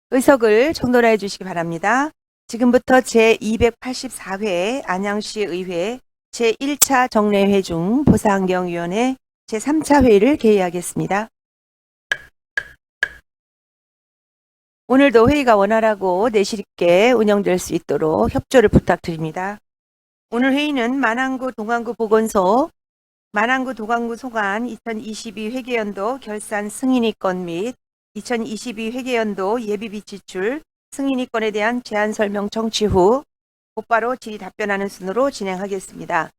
의석을 정돈해 주시기 바랍니다. 지금부터 제284회 안양시 의회 제1차 정례회 중 보사환경위원회 제3차 회의를 개의하겠습니다. 오늘도 회의가 원활하고 내실 있게 운영될 수 있도록 협조를 부탁드립니다. 오늘 회의는 만안구 동안구 보건소, 만안구 동안구 소관 2022 회계연도 결산 승인이 건 및 2022 회계연도 예비비 지출 승인이 건에 대한 제안 설명 청취 후 곧바로 질의 답변하는 순으로 진행하겠습니다.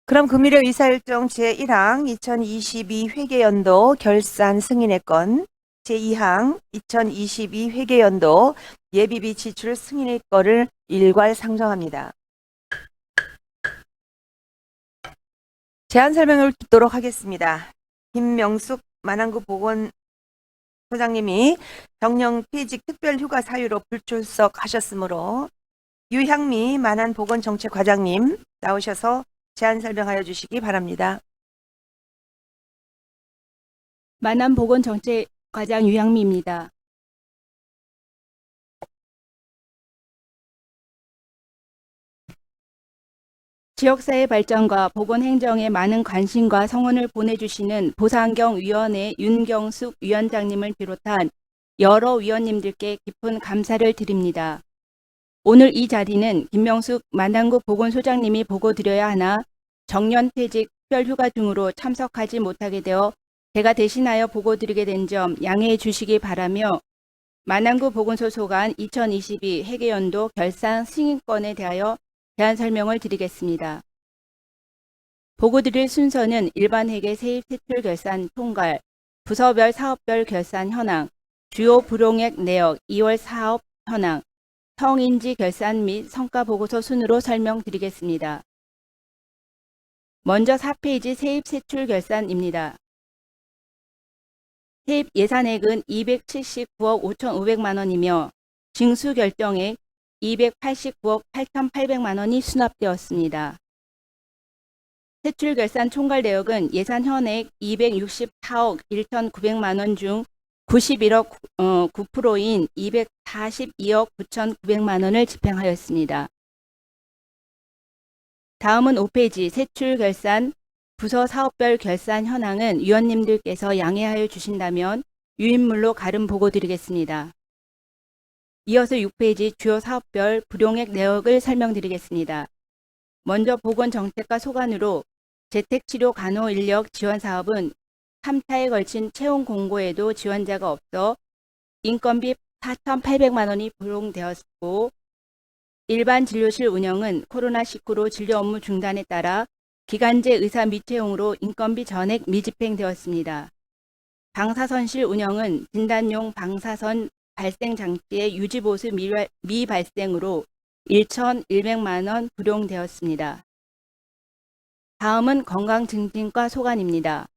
그럼 금일의 의사일정 제1항 2022 회계연도 결산 승인의 건, 제2항 2022 회계연도 예비비 지출 승인의 건을 일괄 상정합니다. 제안 설명을 듣도록 하겠습니다. 김명숙 만안구 보건소장님이 정년퇴직 특별휴가 사유로 불출석하셨으므로 유향미 만안보건정책과장님 나오셔서 제안 설명하여 주시기 바랍니다. 만안보건정책과장 유향미입니다. 지역사회 발전과 보건행정에 많은 관심과 성원을 보내주시는 보사환경위원회 윤경숙 위원장님을 비롯한 여러 위원님들께 깊은 감사를 드립니다. 오늘 이 자리는 김명숙 만안구 보건소장님이 보고드려야 하나 정년퇴직, 특별휴가 등으로 참석하지 못하게 되어 제가 대신하여 보고드리게 된 점 양해해 주시기 바라며 만안구 보건소 소관 2022 회계연도 결산 승인건에 대하여 제안 설명을 드리겠습니다. 보고드릴 순서는 일반 회계 세입 세출 결산 총괄, 부서별 사업별 결산 현황, 주요 불용액 내역 2월 사업 현황, 성인지 결산 및 성과 보고서 순으로 설명드리겠습니다. 먼저 4페이지 세입 세출 결산입니다. 세입 예산액은 279억 5,500만 원이며 징수 결정액 289억 8,800만 원이 수납되었습니다. 세출 결산 총괄 내역은 예산 현액 264억 1,900만 원 중 91억 9%인 242억 9,900만 원을 집행하였습니다. 다음은 5페이지 세출 결산 부서 사업별 결산 현황은 위원님들께서 양해하여 주신다면 유인물로 가름 보고 드리겠습니다. 이어서 6페이지 주요 사업별 불용액 내역을 설명드리겠습니다. 먼저 보건정책과 소관으로 재택치료 간호인력 지원 사업은 3차에 걸친 채용 공고에도 지원자가 없어 인건비 4,800만 원이 불용되었고 일반 진료실 운영은 코로나19로 진료 업무 중단에 따라 기간제 의사 미채용으로 인건비 전액 미집행되었습니다. 방사선실 운영은 진단용 방사선 발생 장치의 유지보수 미발생으로 1,100만 원 불용되었습니다. 다음은 건강증진과 소관입니다.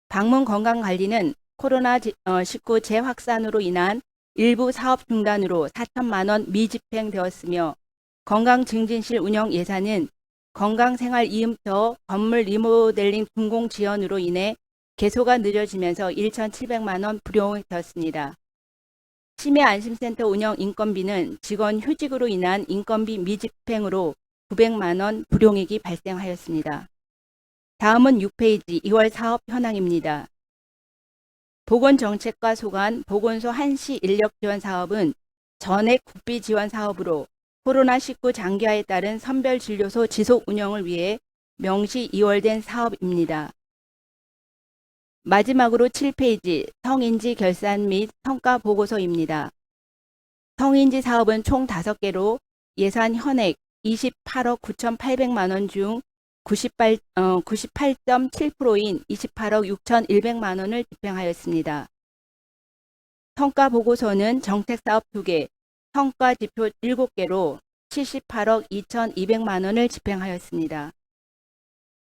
방문 건강관리는 코로나19 재확산으로 인한 일부 사업 중단으로 4천만 원 미집행되었으며 건강증진실 운영 예산은 건강생활 이음터 건물 리모델링 준공 지연으로 인해 개소가 늦어지면서 1,700만 원 불용되었습니다. 치매안심센터 운영 인건비는 직원 휴직으로 인한 인건비 미집행으로 900만 원 불용액이 발생하였습니다. 다음은 6페이지 2월 사업 현황입니다. 보건정책과 소관 보건소 한시 인력 지원 사업은 전액 국비 지원 사업으로 코로나19 장기화에 따른 선별진료소 지속 운영을 위해 명시 2월된 사업입니다. 마지막으로 7페이지 성인지 결산 및 성과 보고서입니다. 성인지 사업은 총 5개로 예산 현액 28억 9,800만 원 중 98.7%인 28억 6,100만 원을 집행하였습니다. 성과 보고서는 정책사업 2개, 성과지표 7개로 78억 2,200만 원을 집행하였습니다.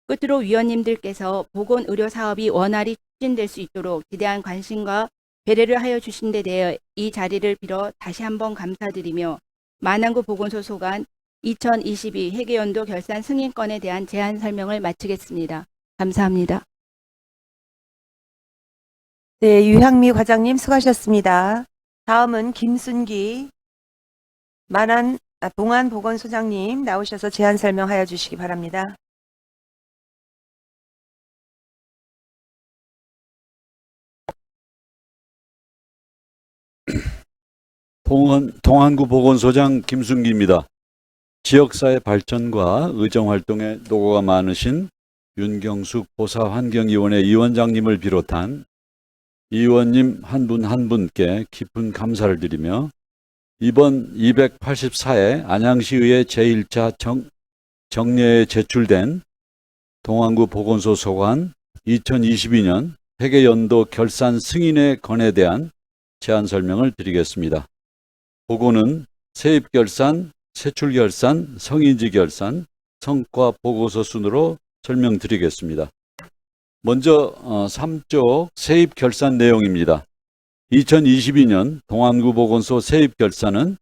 끝으로 위원님들께서 보건의료사업이 원활히 추진될 수 있도록 기대한 관심과 배려를 하여 주신 데 대해 이 자리를 빌어 다시 한번 감사드리며 만안구 보건소 소관 2022 회계연도 결산 승인건에 대한 제안 설명을 마치겠습니다. 감사합니다. 네, 유향미 과장님 수고하셨습니다. 다음은 김순기 동안보건소장님 나오셔서 제안 설명하여 주시기 바랍니다. 동안구 보건소장 김순기입니다. 지역사회 발전과 의정활동에 노고가 많으신 윤경숙 보사환경위원회 위원장님을 비롯한 위원님 한 분 한 분께 깊은 감사를 드리며 이번 284회 안양시의회 제1차 정례에 제출된 동안구 보건소 소관 2022년 회계연도 결산 승인의 건에 대한 제안 설명을 드리겠습니다. 보고는 세입결산, 세출결산, 성인지결산, 성과보고서 순으로 설명드리겠습니다. 먼저 3쪽 세입결산 내용입니다. 2022년 동안구 보건소 세입결산은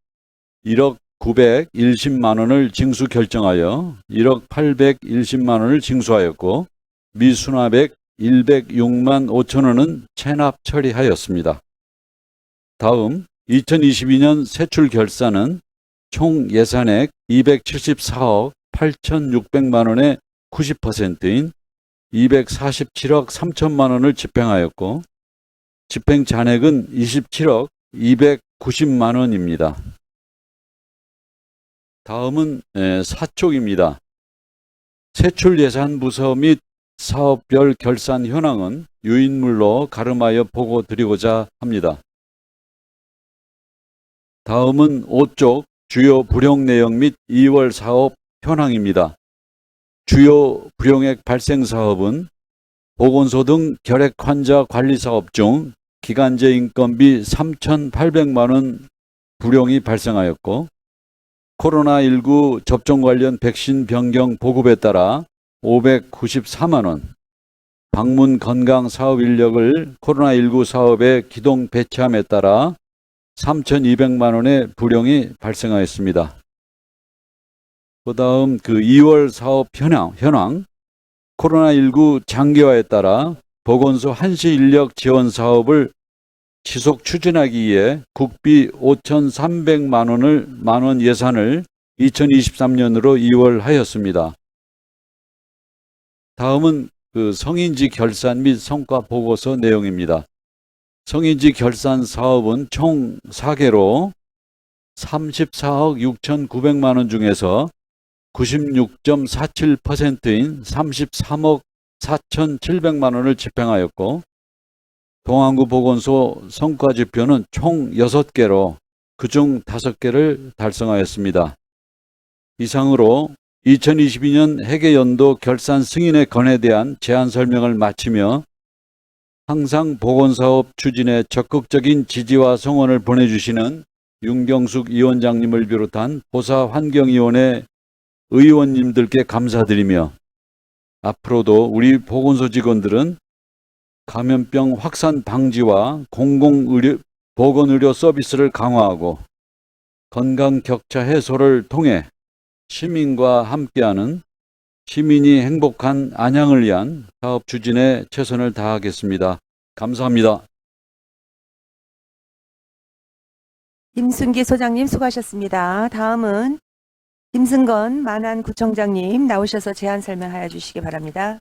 1억 910만 원을 징수 결정하여 1억 810만 원을 징수하였고 미수납액 106만 5천 원은 체납 처리하였습니다. 다음 2022년 세출 결산은 총 예산액 274억 8,600만 원의 90%인 247억 3천만 원을 집행하였고 집행 잔액은 27억 290만 원입니다. 다음은 4촉입니다. 세출 예산 부서 및 사업별 결산 현황은 유인물로 가름하여 보고 드리고자 합니다. 다음은 5쪽 주요 불용 내용 및 2월 사업 현황입니다. 주요 불용액 발생 사업은 보건소 등 결핵 환자 관리 사업 중 기간제 인건비 3,800만 원 불용이 발생하였고 코로나19 접종 관련 백신 변경 보급에 따라 594만 원, 방문 건강 사업 인력을 코로나19 사업에 기동 배치함에 따라 3,200만 원의 불용이 발생하였습니다. 그 다음 2월 사업 현황, 코로나19 장기화에 따라 보건소 한시 인력 지원 사업을 지속 추진하기 위해 국비 5,300만 원 예산을 2023년으로 이월하였습니다. 다음은 성인지 결산 및 성과 보고서 내용입니다. 성인지 결산 사업은 총 4개로 34억 6,900만 원 중에서 96.47%인 33억 4,700만 원을 집행하였고 동안구 보건소 성과지표는 총 6개로 그중 5개를 달성하였습니다. 이상으로 2022년 회계연도 결산 승인의 건에 대한 제안 설명을 마치며 항상 보건사업 추진에 적극적인 지지와 성원을 보내주시는 윤경숙 위원장님을 비롯한 보사환경위원회 의원님들께 감사드리며 앞으로도 우리 보건소 직원들은 감염병 확산 방지와 보건의료 서비스를 강화하고 건강 격차 해소를 통해 시민과 함께하는 시민이 행복한 안양을 위한 사업 추진에 최선을 다하겠습니다. 감사합니다. 김순기 소장님 수고하셨습니다. 다음은 김승건 만안구청장님 나오셔서 제안 설명하여 주시기 바랍니다.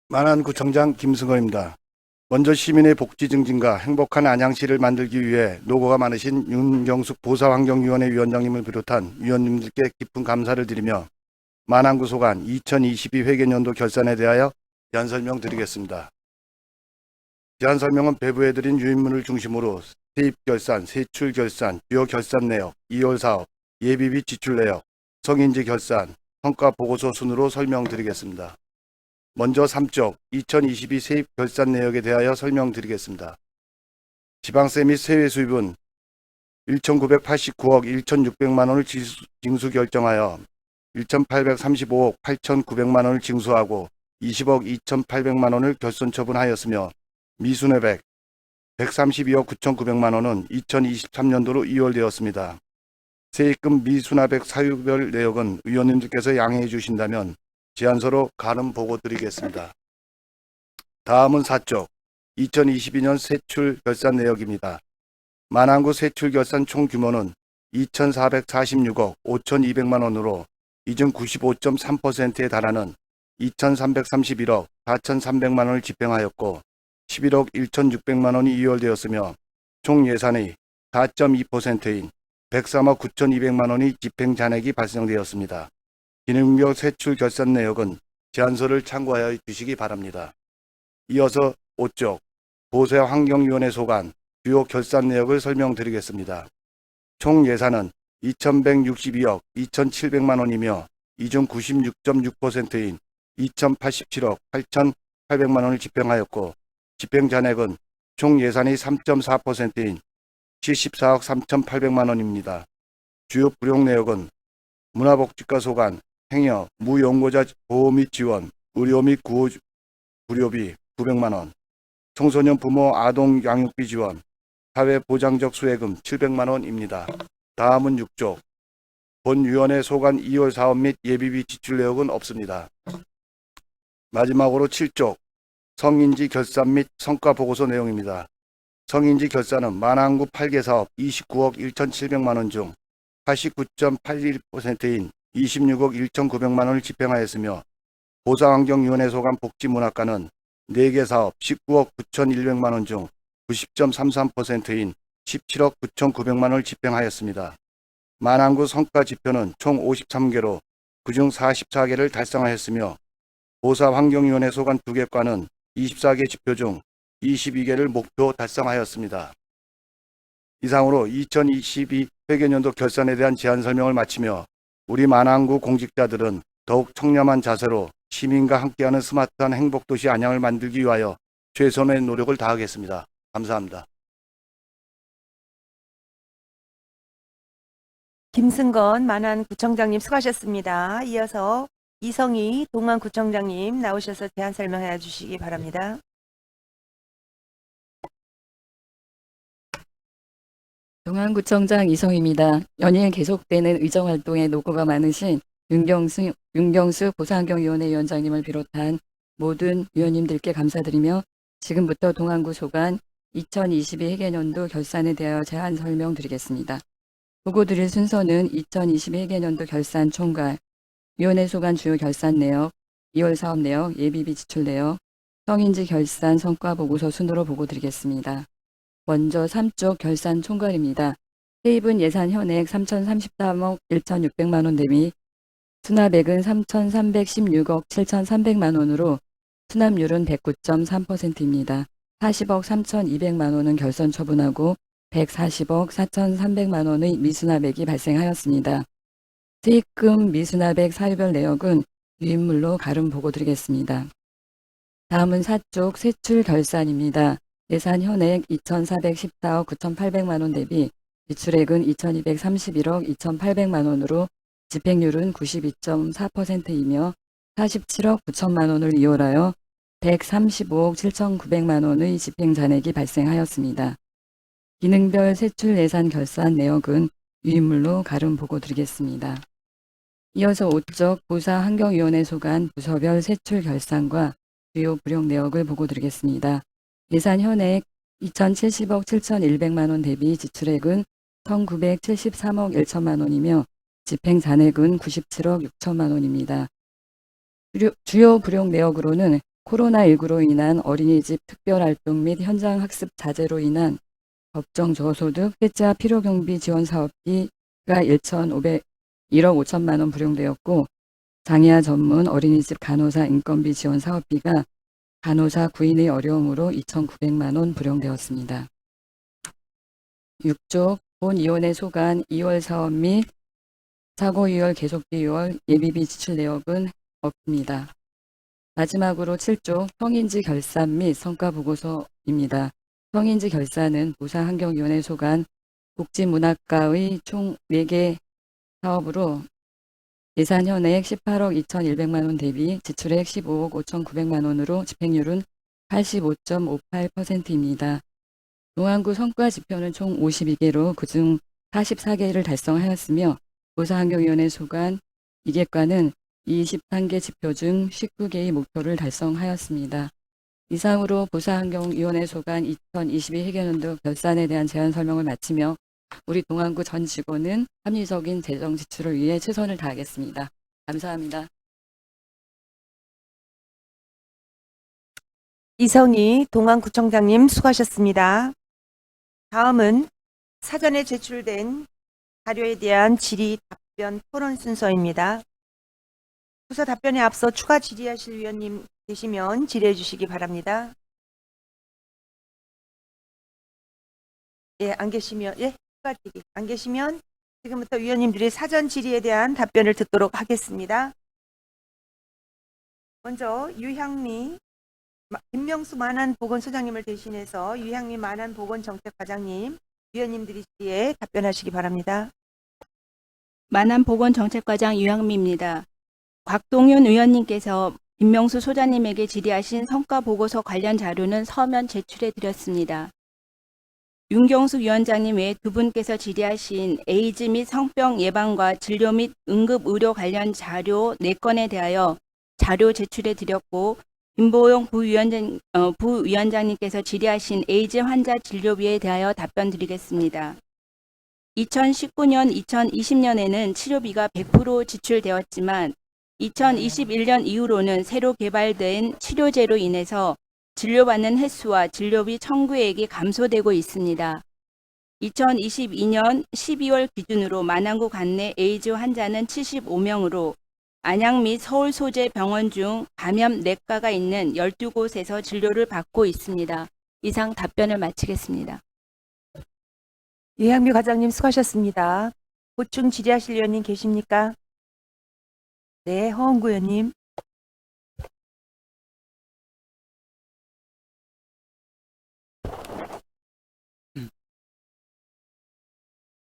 만안구청장 김승건입니다. 먼저 시민의 복지 증진과 행복한 안양시를 만들기 위해 노고가 많으신 윤경숙 보사환경위원회 위원장님을 비롯한 위원님들께 깊은 감사를 드리며 만안구 소관 2022 회계연도 결산에 대하여 제안 설명드리겠습니다. 제안 설명은 배부해드린 유인물을 중심으로 세입결산, 세출결산, 주요 결산 내역, 2월 사업, 예비비 지출 내역, 성인지 결산, 성과보고서 순으로 설명드리겠습니다. 먼저 3쪽 2022 세입 결산 내역에 대하여 설명드리겠습니다. 지방세 및 세외 수입은 1,989억 1,600만 원을 징수 결정하여 1,835억 8,900만 원을 징수하고 20억 2,800만 원을 결손 처분하였으며 미수납액 132억 9,900만 원은 2023년도로 이월되었습니다. 세입금 미수납액 사유별 내역은 의원님들께서 양해해 주신다면 제안서로 가름 보고 드리겠습니다. 다음은 4쪽 2022년 세출 결산 내역입니다. 만안구 세출 결산 총 규모는 2,446억 5,200만 원으로 이중 95.3%에 달하는 2,331억 4,300만 원을 집행하였고 11억 1,600만 원이 이월되었으며 총 예산의 4.2%인 103억 9,200만 원이 집행 잔액이 발생되었습니다. 기능별 세출 결산 내역은 제안서를 참고하여 주시기 바랍니다. 이어서 5쪽 보세 환경위원회 소관 주요 결산 내역을 설명드리겠습니다. 총 예산은 2,162억 2,700만 원이며 이중 96.6%인 2,087억 8,800만 원을 집행하였고 집행 잔액은 총 예산의 3.4%인 74억 3,800만 원입니다. 주요 불용 내역은 문화복지과 소관, 행여, 무연고자 보호 및 지원, 의료 및 구호 부료비 900만 원, 청소년 부모 아동 양육비 지원, 사회보장적 수혜금 700만 원입니다. 다음은 6쪽. 본 위원회 소관 2월 사업 및 예비비 지출 내역은 없습니다. 마지막으로 7쪽. 성인지 결산 및 성과 보고서 내용입니다. 성인지 결산은 만안구 8개 사업 29억 1,700만 원 중 89.81%인 26억 1,900만 원을 집행하였으며 보사환경위원회 소관 복지문학과는 4개 사업 19억 9,100만 원 중 90.33%인 17억 9,900만 원을 집행하였습니다. 만안구 성과 지표는 총 53개로 그중 44개를 달성하였으며 보사환경위원회 소관 2개 과는 24개 지표 중 22개를 목표 달성하였습니다. 이상으로 2022 회계연도 결산에 대한 제안 설명을 마치며 우리 만안구 공직자들은 더욱 청렴한 자세로 시민과 함께하는 스마트한 행복도시 안양을 만들기 위하여 최선의 노력을 다하겠습니다. 감사합니다. 김승건 만안구청장님 수고하셨습니다. 이어서 이성희 동안구청장님 나오셔서 제안 설명해 주시기 바랍니다. 동안구청장 이성희입니다. 연일 계속되는 의정활동에 노고가 많으신 윤경수 보사환경위원회 위원장님을 비롯한 모든 위원님들께 감사드리며 지금부터 동안구 소관 2022 회계연도 결산에 대하여 제안 설명드리겠습니다. 보고 드릴 순서는 2022 회계연도 결산 총괄, 위원회 소관 주요 결산 내역, 2월 사업 내역, 예비비 지출 내역, 성인지 결산 성과 보고서 순으로 보고 드리겠습니다. 먼저 3쪽 결산 총괄입니다. 세입은 예산 현액 3,033억 1,600만 원 대비 수납액은 3,316억 7,300만 원으로 수납률은 109.3%입니다. 40억 3,200만 원은 결선 처분하고 140억 4,300만 원의 미수납액이 발생하였습니다. 세입금 미수납액 사유별 내역은 유인물로 가름 보고 드리겠습니다. 다음은 4쪽 세출 결산입니다. 예산 현액 2,414억 9,800만 원 대비 지출액은 2,231억 2,800만 원으로 집행률은 92.4%이며 47억 9천만 원을 이월하여 135억 7,900만 원의 집행 잔액이 발생하였습니다. 기능별 세출 예산 결산 내역은 유인물로 가름 보고 드리겠습니다. 이어서 5쪽 보사환경위원회 소관 부서별 세출 결산과 주요 불용 내역을 보고 드리겠습니다. 예산 현액 2,070억 7,100만 원 대비 지출액은 1,973억 1천만 원이며 집행 잔액은 97억 6천만 원입니다. 주요 불용 내역으로는 코로나19로 인한 어린이집 특별활동 및 현장 학습 자제로 인한 법정 저소득 폐자 필요경비 지원 사업비가 1억 5천만 원 불용되었고 장애아 전문 어린이집 간호사 인건비 지원 사업비가 간호사 구인의 어려움으로 2,900만 원 불용되었습니다. 6쪽 본 위원회 소관 2월 사업 및 사고 유월 계속비 유월 예비비 지출 내역은 없습니다. 마지막으로 7쪽 성인지 결산 및 성과 보고서입니다. 성인지 결산은 보사환경위원회 소관 복지문학과의 총 4개 사업으로 예산 현액 18억 2,100만 원 대비 지출액 15억 5,900만 원으로 집행률은 85.58%입니다. 동안구 성과 지표는 총 52개로 그중 44개를 달성하였으며 보사환경위원회 소관 2개과는 23개 지표 중 19개의 목표를 달성하였습니다. 이상으로 보사환경위원회 소관 2022 회계연도 결산에 대한 제안 설명을 마치며 우리 동안구 전 직원은 합리적인 재정 지출을 위해 최선을 다하겠습니다. 감사합니다. 이성희 동안구청장님 수고하셨습니다. 다음은 사전에 제출된 자료에 대한 질의 답변 토론 순서입니다. 부서 답변에 앞서 추가 질의하실 위원님 계시면 질의해 주시기 바랍니다. 예, 안 계시면, 예, 추가 질의. 안 계시면 지금부터 위원님들이 사전 질의에 대한 답변을 듣도록 하겠습니다. 먼저 유향미, 김명수 만안보건소장님을 대신해서 유향미 만안보건정책과장님, 위원님들이 질의에 답변하시기 바랍니다. 만안보건정책과장 유향미입니다. 곽동윤 의원님께서 김명수 소장님에게 질의하신 성과보고서 관련 자료는 서면 제출해 드렸습니다. 윤경숙 위원장님 외 두 분께서 질의하신 에이즈 및 성병 예방과 진료 및 응급의료 관련 자료 4건에 대하여 자료 제출해 드렸고, 김보용 부위원장님께서 질의하신 에이즈 환자 진료비에 대하여 답변 드리겠습니다. 2019년, 2020년에는 치료비가 100% 지출되었지만 2021년 이후로는 새로 개발된 치료제로 인해서 진료받는 횟수와 진료비 청구액이 감소되고 있습니다. 2022년 12월 기준으로 만안구 관내 에이즈 환자는 75명으로 안양 및 서울 소재 병원 중 감염 내과가 있는 12곳에서 진료를 받고 있습니다. 이상 답변을 마치겠습니다. 유향미 과장님 수고하셨습니다. 보충 질의하실 위원님 계십니까? 네, 허은구 의원님.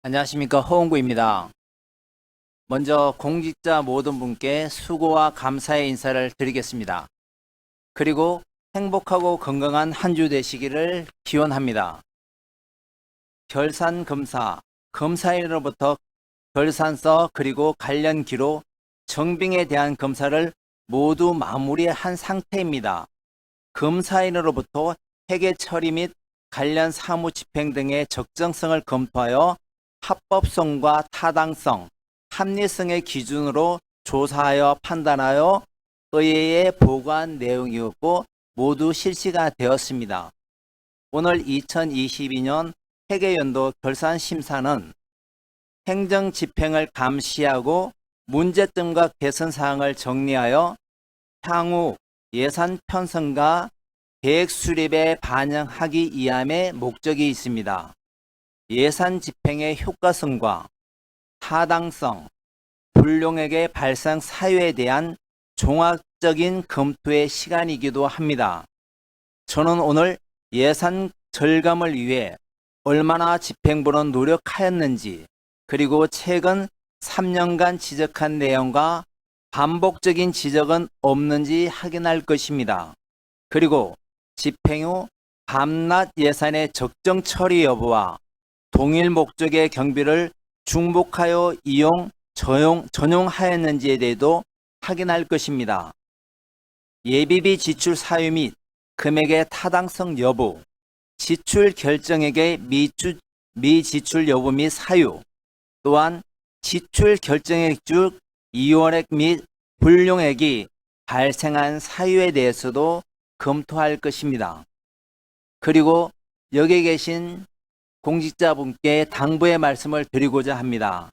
안녕하십니까, 허은구입니다. 먼저 공직자 모든 분께 수고와 감사의 인사를 드리겠습니다. 그리고 행복하고 건강한 한 주 되시기를 기원합니다. 결산검사, 검사인으로부터 결산서 그리고 관련 기록, 정빙에 대한 검사를 모두 마무리한 상태입니다. 검사인으로부터 회계 처리 및 관련 사무 집행 등의 적정성을 검토하여 합법성과 타당성, 합리성의 기준으로 조사하여 판단하여 의회에 보고한 내용이었고 모두 실시가 되었습니다. 오늘 2022년 회계연도 결산심사는 행정 집행을 감시하고 문제점과 개선 사항을 정리하여 향후 예산 편성과 계획 수립에 반영하기 위함의 목적이 있습니다. 예산 집행의 효과성과 타당성, 불용액의 발생 사유에 대한 종합적인 검토의 시간이기도 합니다. 저는 오늘 예산 절감을 위해 얼마나 집행부는 노력하였는지, 그리고 최근 3년간 지적한 내용과 반복적인 지적은 없는지 확인할 것입니다. 그리고 집행 후 밤낮 예산의 적정 처리 여부와 동일 목적의 경비를 중복하여 전용하였는지에 대해도 확인할 것입니다. 예비비 지출 사유 및 금액의 타당성 여부, 지출 결정액의 미지출 여부 및 사유, 또한 지출 결정액 중 이원액 및 불용액이 발생한 사유에 대해서도 검토할 것입니다. 그리고 여기 계신 공직자분께 당부의 말씀을 드리고자 합니다.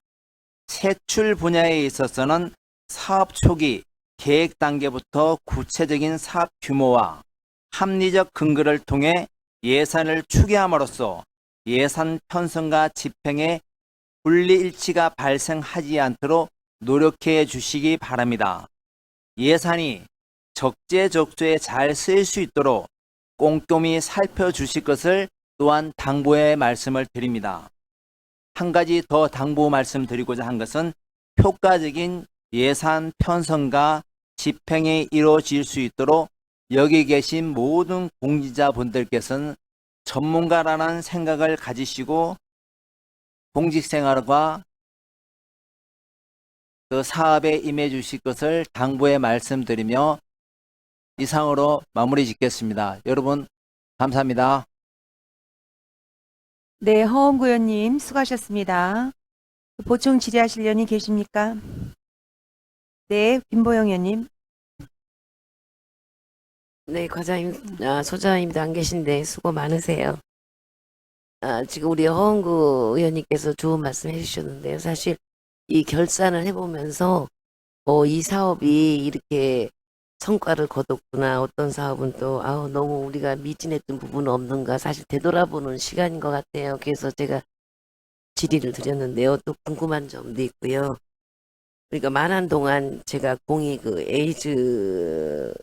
세출 분야에 있어서는 사업 초기 계획 단계부터 구체적인 사업 규모와 합리적 근거를 통해 예산을 추계함으로써 예산 편성과 집행에 분리일치가 발생하지 않도록 노력해 주시기 바랍니다. 예산이 적재적소에 잘 쓰일 수 있도록 꼼꼼히 살펴주실 것을 또한 당부의 말씀을 드립니다. 한 가지 더 당부 말씀드리고자 한 것은 효과적인 예산 편성과 집행이 이루어질 수 있도록 여기 계신 모든 공직자분들께서는 전문가라는 생각을 가지시고 공직생활과 그 사업에 임해 주실 것을 당부에 말씀드리며 이상으로 마무리 짓겠습니다. 여러분 감사합니다. 네, 허원구 의원님 수고하셨습니다. 보충 질의하실 의원이 계십니까? 네, 김보영 의원님. 네, 과장님, 소장님도 안 계신데 수고 많으세요. 지금 우리 허은구 의원님께서 좋은 말씀 해주셨는데요. 사실 이 결산을 해보면서 이 사업이 이렇게 성과를 거뒀구나. 어떤 사업은 또 너무 우리가 미진했던 부분은 없는가. 사실 되돌아보는 시간인 것 같아요. 그래서 제가 질의를 드렸는데요. 또 궁금한 점도 있고요. 그러니까 많은 동안 제가 공이 그 에이즈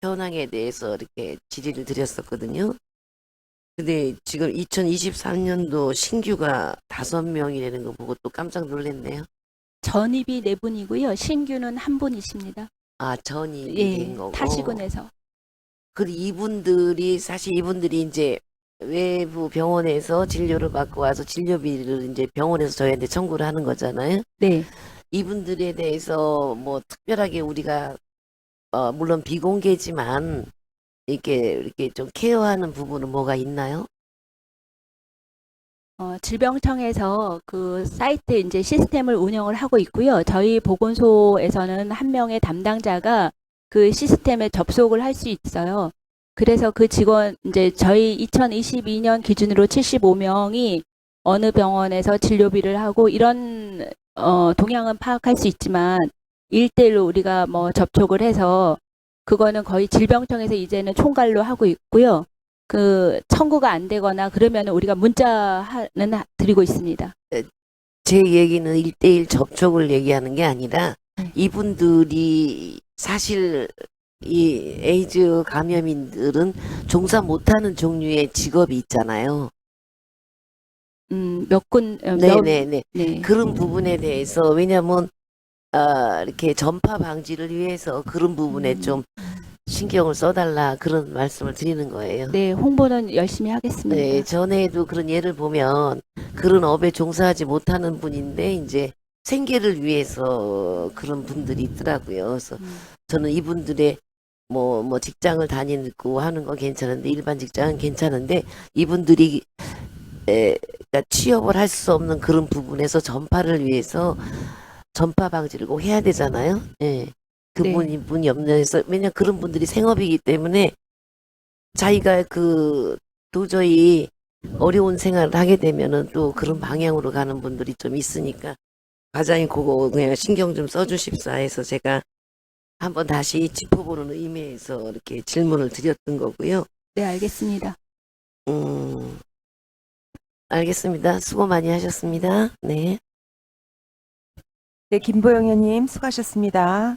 현황에 대해서 이렇게 질의를 드렸었거든요. 근데 지금 2023년도 신규가 5명이라는 거 보고 또 깜짝 놀랐네요. 전입이 4분이고요. 신규는 1분이십니다. 전이 예, 된 거고. 타시군에서. 그리고 사실 이분들이 이제 외부 병원에서 진료를 받고 와서 진료비를 이제 병원에서 저희한테 청구를 하는 거잖아요. 네. 이분들에 대해서 뭐 특별하게 우리가 물론 비공개지만 이렇게 좀 케어하는 부분은 뭐가 있나요? 질병청에서 그 사이트 이제 시스템을 운영을 하고 있고요. 저희 보건소에서는 한 명의 담당자가 그 시스템에 접속을 할 수 있어요. 그래서 그 직원 이제 저희 2022년 기준으로 75명이 어느 병원에서 진료비를 하고 이런 동향은 파악할 수 있지만 1대1로 우리가 뭐 접촉을 해서 그거는 거의 질병청에서 이제는 총괄로 하고 있고요. 그 청구가 안 되거나 그러면 우리가 문자는 드리고 있습니다. 제 얘기는 1대1 접촉을 얘기하는 게 아니라 네. 이분들이 사실 이 에이즈 감염인들은 종사 못하는 종류의 직업이 있잖아요. 네네네. 네. 그런 부분에 대해서 왜냐하면 이렇게 전파 방지를 위해서 그런 부분에 좀 신경을 써달라 그런 말씀을 드리는 거예요. 네, 홍보는 열심히 하겠습니다. 네, 전에도 그런 예를 보면 그런 업에 종사하지 못하는 분인데 이제 생계를 위해서 그런 분들이 있더라고요. 그래서 저는 이분들의 뭐 직장을 다니고 하는 건 괜찮은데 일반 직장은 괜찮은데 이분들이 그러니까 취업을 할 수 없는 그런 부분에서 전파를 위해서 전파 방지를 꼭 해야 되잖아요. 예. 그분이 없는데서 왜냐면 그런 분들이 생업이기 때문에 자기가 도저히 어려운 생활을 하게 되면은 또 그런 방향으로 가는 분들이 좀 있으니까 과장님 그거 그냥 신경 좀 써주십사 해서 제가 한번 다시 짚어보는 의미에서 이렇게 질문을 드렸던 거고요. 네, 알겠습니다. 알겠습니다. 수고 많이 하셨습니다. 네. 네, 김보영 의원님 수고하셨습니다.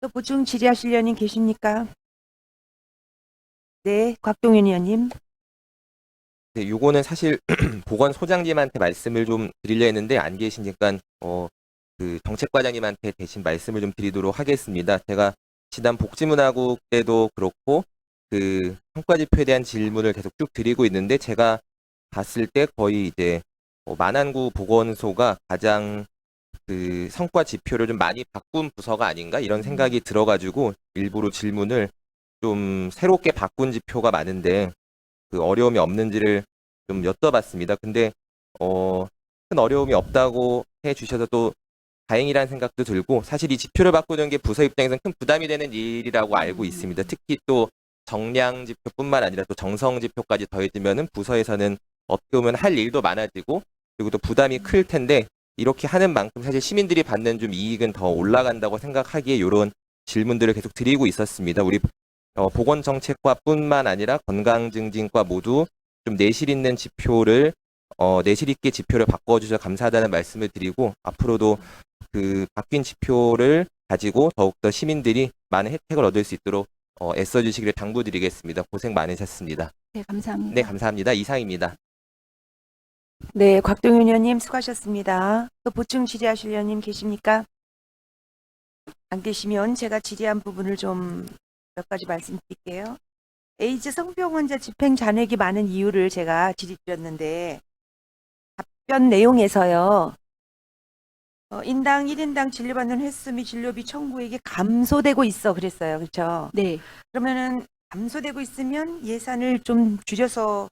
또 보충 질의하실 의원님 계십니까? 네, 곽동윤 의원님. 네, 요거는 사실 보건소장님한테 말씀을 좀 드리려 했는데 안 계시니까 그 정책과장님한테 대신 말씀을 좀 드리도록 하겠습니다. 제가 지난 복지문화국 때도 그렇고 그 성과지표에 대한 질문을 계속 쭉 드리고 있는데 제가 봤을 때 거의 이제 만안구 보건소가 가장 그 성과 지표를 좀 많이 바꾼 부서가 아닌가 이런 생각이 들어가지고 일부러 질문을 좀 새롭게 바꾼 지표가 많은데 그 어려움이 없는지를 좀 여쭤봤습니다. 근데 큰 어려움이 없다고 해주셔서 또 다행이라는 생각도 들고 사실 이 지표를 바꾸는 게 부서 입장에서는 큰 부담이 되는 일이라고 알고 있습니다. 특히 또 정량 지표뿐만 아니라 또 정성 지표까지 더해지면은 부서에서는 어떻게 보면 할 일도 많아지고 그리고 또 부담이 클 텐데 이렇게 하는 만큼 사실 시민들이 받는 좀 이익은 더 올라간다고 생각하기에 이런 질문들을 계속 드리고 있었습니다. 우리 보건정책과뿐만 아니라 건강증진과 모두 좀 내실 있는 지표를 내실 있게 지표를 바꿔주셔서 감사하다는 말씀을 드리고 앞으로도 그 바뀐 지표를 가지고 더욱더 시민들이 많은 혜택을 얻을 수 있도록 애써주시기를 당부드리겠습니다. 고생 많으셨습니다. 네, 감사합니다. 네, 감사합니다. 이상입니다. 네, 곽동윤 의원님 수고하셨습니다. 또 보충 질의하실 의원님 계십니까? 안 계시면 제가 질의한 부분을 좀 몇 가지 말씀드릴게요. 에이즈 성병 환자 집행 잔액이 많은 이유를 제가 질의드렸는데 답변 내용에서요. 인당 1인당 진료받는 횟수 및 진료비 청구액이 감소되고 있어 그랬어요. 그렇죠? 네. 그러면은 감소되고 있으면 예산을 좀 줄여서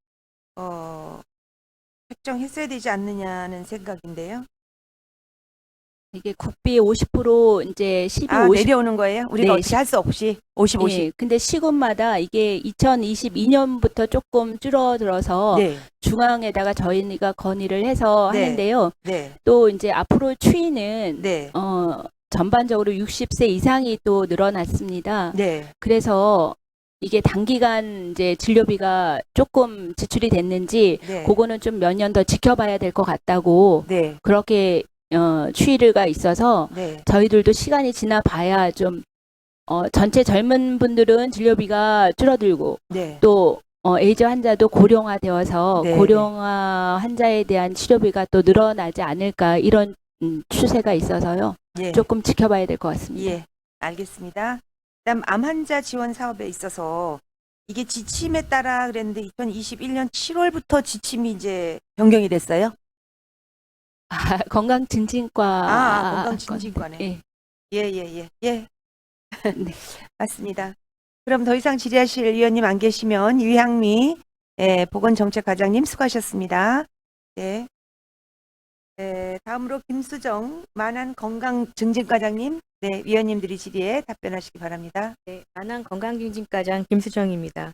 책정했어야 되지 않느냐는 생각인데요. 이게 국비 50% 이제 12, 아, 50. 내려오는 거예요? 우리가 네, 어떻게 할 수 없이 50, 50. 예, 근데 시군마다 이게 2022년부터 조금 줄어들어서 네, 중앙에다가 저희가 건의를 해서 네. 하는데요. 네, 또 이제 앞으로 추이는 네, 전반적으로 60세 이상이 또 늘어났습니다. 네, 그래서 이게 단기간 이제 진료비가 조금 지출이 됐는지 네, 그거는 좀 몇 년 더 지켜봐야 될 것 같다고 네, 그렇게 추이가 있어서 네, 저희들도 시간이 지나 봐야 좀 전체 젊은 분들은 진료비가 줄어들고 네, 또 에이즈 환자도 고령화되어서 네, 고령화 환자에 대한 치료비가 또 늘어나지 않을까 이런 추세가 있어서요. 예, 조금 지켜봐야 될 것 같습니다. 예, 알겠습니다. 그다음 암 환자 지원 사업에 있어서 이게 지침에 따라 그랬는데 2021년 7월부터 지침이 이제 변경이 됐어요. 건강증진과 건강증진과네. 예. 예. 네. 맞습니다. 그럼 더 이상 질의하실 위원님 안 계시면 유향미 보건정책과장님 수고하셨습니다. 네. 다음으로 김수정 만안건강증진과장님, 네, 위원님들이 질의에 답변하시기 바랍니다. 네, 만안건강증진과장 김수정입니다.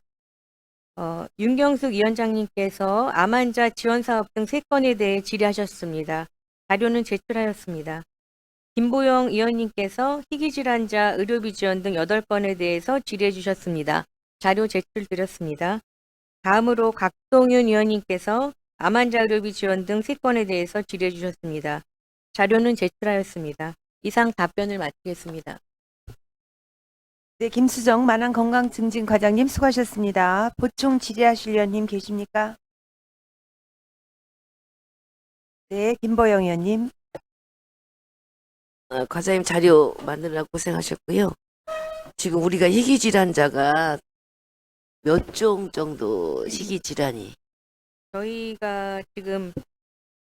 윤경숙 위원장님께서 암 환자 지원 사업 등 3건에 대해 질의하셨습니다. 자료는 제출하였습니다. 김보영 위원님께서 희귀질환자 의료비 지원 등 8건에 대해서 질의해 주셨습니다. 자료 제출드렸습니다. 다음으로 각동윤 위원님께서 암 환자 의료비 지원 등 3건에 대해서 질의해 주셨습니다. 자료는 제출하였습니다. 이상 답변을 마치겠습니다. 네, 김수정 만안건강증진과장님 수고하셨습니다. 보충 질의하실 위원님 계십니까? 네, 김보영 위원님. 과장님 자료 만들느라 고생하셨고요. 지금 우리가 희귀질환자가 몇 종 정도 희귀질환이? 저희가 지금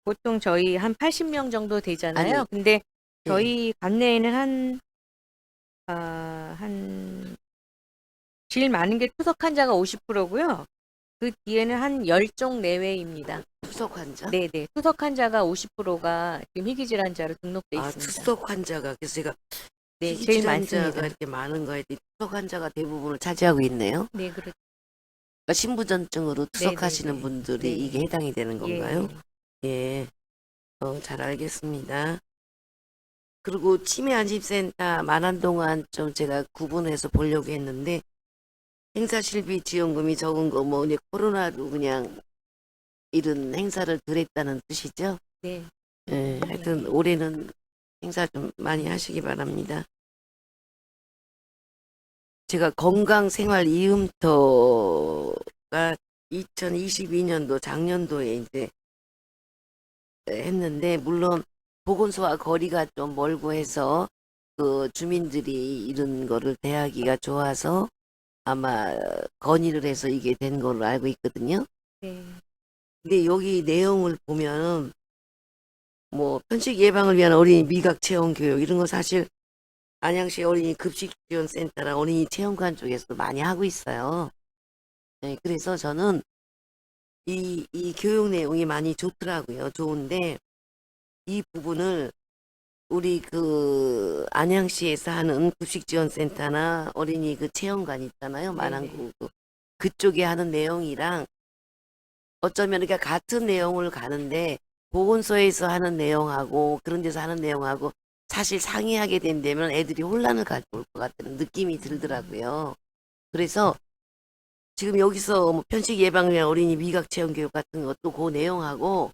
보통 저희 한 80명 정도 되잖아요. 아니, 근데 저희 관내에는 제일 많은 게 투석 환자가 50%고요. 그 뒤에는 한 10종 내외입니다. 투석 환자? 네네. 투석 환자가 50%가 지금 희귀질환자로 등록돼 있습니다. 투석 환자가 그래서 제가 네, 제일 희귀질환자가 많습니다. 이렇게 많은 거에 투석 환자가 대부분을 차지하고 있네요. 네, 그렇죠. 그러니까 신부전증으로 투석하시는 네네네. 분들이 네. 이게 해당이 되는 건가요? 예. 예, 잘 알겠습니다. 그리고 치매안심센터 만한 동안 좀 제가 구분해서 보려고 했는데 행사실비 지원금이 적은 거 뭐 코로나로 그냥 이런 행사를 덜 했다는 뜻이죠? 네. 예, 하여튼 올해는 행사 좀 많이 하시기 바랍니다. 제가 건강생활 이음터가 2022년도 작년도에 이제 했는데 물론 보건소와 거리가 좀 멀고 해서 그 주민들이 이런 거를 대하기가 좋아서 아마 건의를 해서 이게 된 걸로 알고 있거든요. 네. 근데 여기 내용을 보면 뭐 편식 예방을 위한 어린이 미각 체험 교육 이런 거 사실 안양시 어린이 급식 지원 센터랑 어린이 체험관 쪽에서 많이 하고 있어요. 네, 그래서 저는 이 교육 내용이 많이 좋더라고요. 좋은데 이 부분을 우리 그 안양시에서 하는 급식 지원 센터나 어린이 그 체험관 있잖아요. 만안구 그쪽에 하는 내용이랑 어쩌면 그러니까 같은 내용을 가는데 보건소에서 하는 내용하고 그런 데서 하는 내용하고 사실 상의하게 된다면 애들이 혼란을 가져올 것 같다는 느낌이 들더라고요. 그래서 지금 여기서 뭐 편식 예방을 위한 어린이 미각 체험 교육 같은 것도 그 내용하고